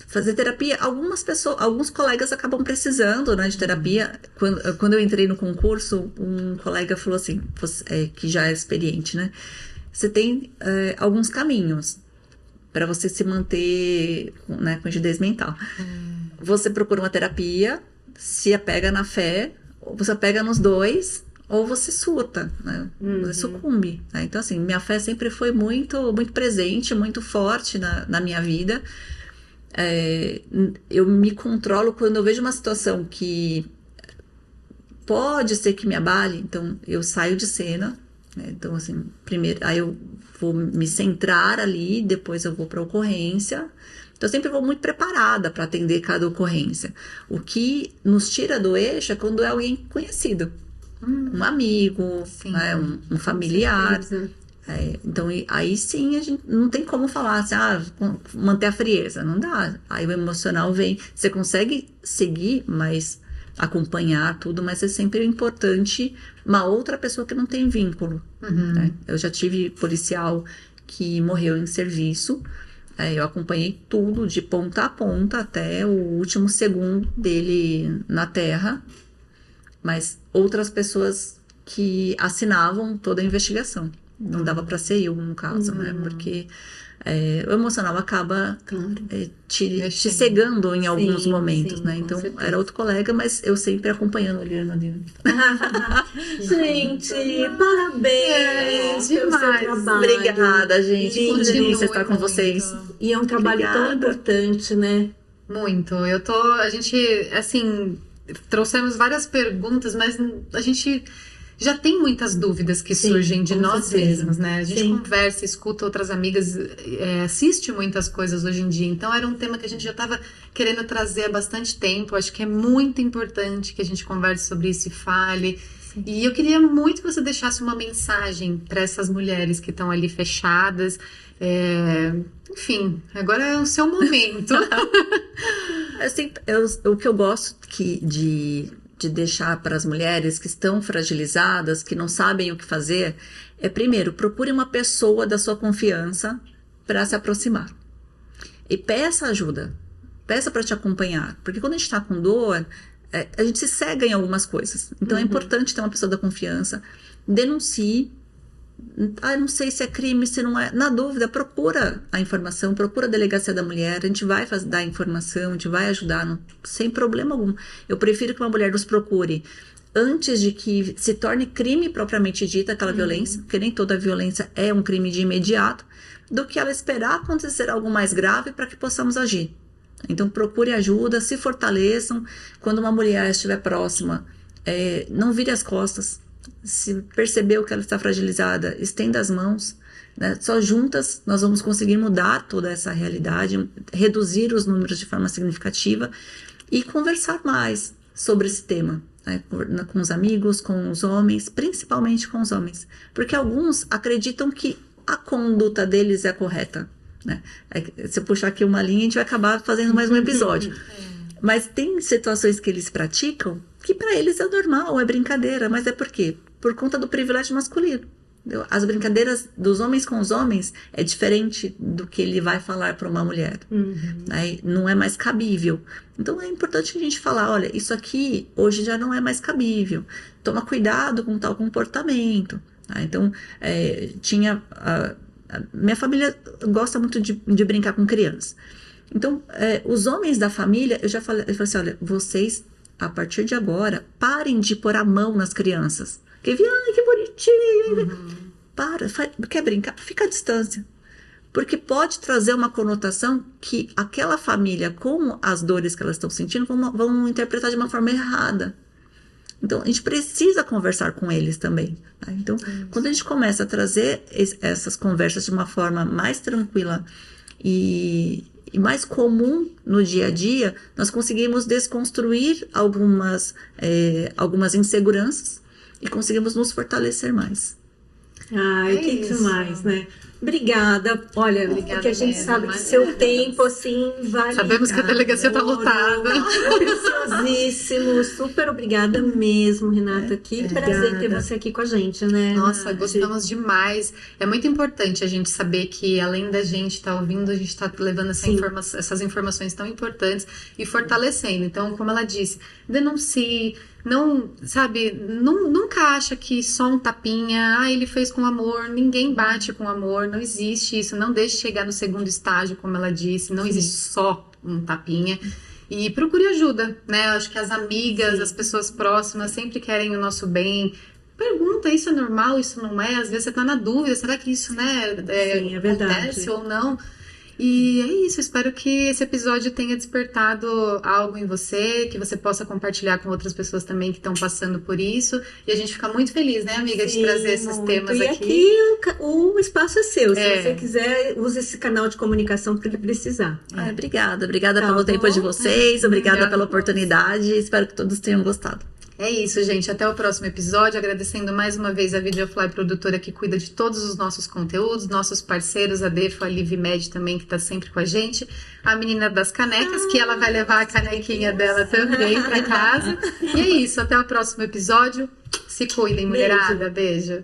S3: fazer terapia, alguns colegas acabam precisando, né, de terapia. Quando eu entrei no concurso, um colega falou assim, que já é experiente, né? Você tem alguns caminhos para você se manter, né, com rigidez mental. Você procura uma terapia, se apega na fé, ou você apega nos dois, ou você surta, né? Você sucumbe, né? Então, assim, minha fé sempre foi muito, muito presente, muito forte na minha vida. Eu me controlo quando eu vejo uma situação que pode ser que me abale, então eu saio de cena, né? Então, assim, primeiro, aí eu vou me centrar ali, depois eu vou para a ocorrência. Então, eu sempre vou muito preparada para atender cada ocorrência. O que nos tira do eixo é quando é alguém conhecido. Um amigo, né, um familiar. Então, aí sim, a gente não tem como falar assim, manter a frieza. Não dá. Aí o emocional vem. Você consegue seguir, mas acompanhar tudo, mas é sempre importante uma outra pessoa que não tem vínculo. Né? Eu já tive policial que morreu em serviço. Eu acompanhei tudo de ponta a ponta até o último segundo dele na terra. Mas outras pessoas que assinavam toda a investigação. Não dava para ser eu, no caso, né? Porque o emocional acaba te cegando em alguns momentos, né? Então, era outro colega, mas eu sempre acompanhando, olhando ali.
S1: Gente, parabéns pelo seu trabalho.
S3: Obrigada, gente. Que delícia estar com
S2: muito.
S3: vocês.
S1: E é um trabalho tão importante, né?
S2: Muito. A gente, assim, trouxemos várias perguntas, mas a gente já tem muitas dúvidas que surgem de nós mesmos, né? A gente conversa, escuta outras amigas, assiste muitas coisas hoje em dia. Então, era um tema que a gente já estava querendo trazer há bastante tempo. Acho que é muito importante que a gente converse sobre isso e fale. Sim. E eu queria muito que você deixasse uma mensagem para essas mulheres que estão ali fechadas. Enfim, agora é o seu momento.
S3: Assim, o que eu gosto de deixar para as mulheres que estão fragilizadas, que não sabem o que fazer, primeiro, procure uma pessoa da sua confiança para se aproximar. E peça ajuda. Peça para te acompanhar. Porque quando a gente está com dor, a gente se cega em algumas coisas. Então, é importante ter uma pessoa da confiança. Denuncie. Não sei se é crime, se não é. Na dúvida, procura a informação, procura a delegacia da mulher, a gente vai dar a informação, a gente vai ajudar, sem problema algum. Eu prefiro que uma mulher nos procure antes de que se torne crime propriamente dita aquela violência, porque nem toda violência é um crime de imediato, do que ela esperar acontecer algo mais grave para que possamos agir. Então, procure ajuda, se fortaleçam. Quando uma mulher estiver próxima, não vire as costas. Se percebeu que ela está fragilizada, estenda as mãos, né? Só juntas nós vamos conseguir mudar toda essa realidade, reduzir os números de forma significativa e conversar mais sobre esse tema, né? Com os amigos, com os homens, principalmente com os homens, porque alguns acreditam que a conduta deles é correta, né? Se eu puxar aqui uma linha, a gente vai acabar fazendo mais um episódio. Mas tem situações que eles praticam que para eles é normal, é brincadeira, mas é por quê? Por conta do privilégio masculino. Entendeu? As brincadeiras dos homens com os homens é diferente do que ele vai falar para uma mulher. Né? Não é mais cabível. Então é importante a gente falar, olha, isso aqui hoje já não é mais cabível. Toma cuidado com tal comportamento. Tá? Então, minha família gosta muito de brincar com criança. Então, os homens da família, eu falei assim, olha, vocês, a partir de agora, parem de pôr a mão nas crianças. Porque ai, que bonitinho. Quer brincar? Fica à distância. Porque pode trazer uma conotação que aquela família, com as dores que elas estão sentindo, vão interpretar de uma forma errada. Então, a gente precisa conversar com eles também. Tá? Então, quando a gente começa a trazer essas conversas de uma forma mais tranquila e mais comum no dia a dia, nós conseguimos desconstruir algumas inseguranças e conseguimos nos fortalecer mais.
S1: Ai, que demais, né? Obrigada. Olha, porque a gente sabe que seu tempo, assim, vale.
S2: Sabemos que a delegacia está lotada.
S1: Preciosíssimo. Super obrigada mesmo, Renata. Que prazer ter você aqui com a gente, né?
S2: Nossa, gostamos demais. É muito importante a gente saber que, além da gente estar ouvindo, a gente está levando essas informações tão importantes e fortalecendo. Então, como ela disse, denuncie. Nunca acha que só um tapinha, ele fez com amor, ninguém bate com amor, não existe isso, não deixe chegar no segundo estágio, como ela disse, não existe só um tapinha. E procure ajuda, né? Eu acho que as amigas, as pessoas próximas sempre querem o nosso bem. Pergunta, isso é normal, isso não é? Às vezes você tá na dúvida, será que isso, né,
S1: Sim, é verdade.
S2: Acontece ou não? E é isso, espero que esse episódio tenha despertado algo em você, que você possa compartilhar com outras pessoas também que estão passando por isso. E a gente fica muito feliz, né, amiga, de trazer esses temas aqui.
S1: E aqui o espaço é seu. Se você quiser, use esse canal de comunicação para ele precisar.
S3: Obrigada pelo tempo de vocês, obrigada pela oportunidade. Espero que todos tenham gostado.
S2: É isso, gente. Até o próximo episódio. Agradecendo mais uma vez a Videofly, produtora que cuida de todos os nossos conteúdos, nossos parceiros, a Defo, a LiveMed também, que está sempre com a gente. A menina das canecas, que ela vai levar a canequinha dela também para casa. E é isso. Até o próximo episódio. Se cuidem, mulherada. Beijo.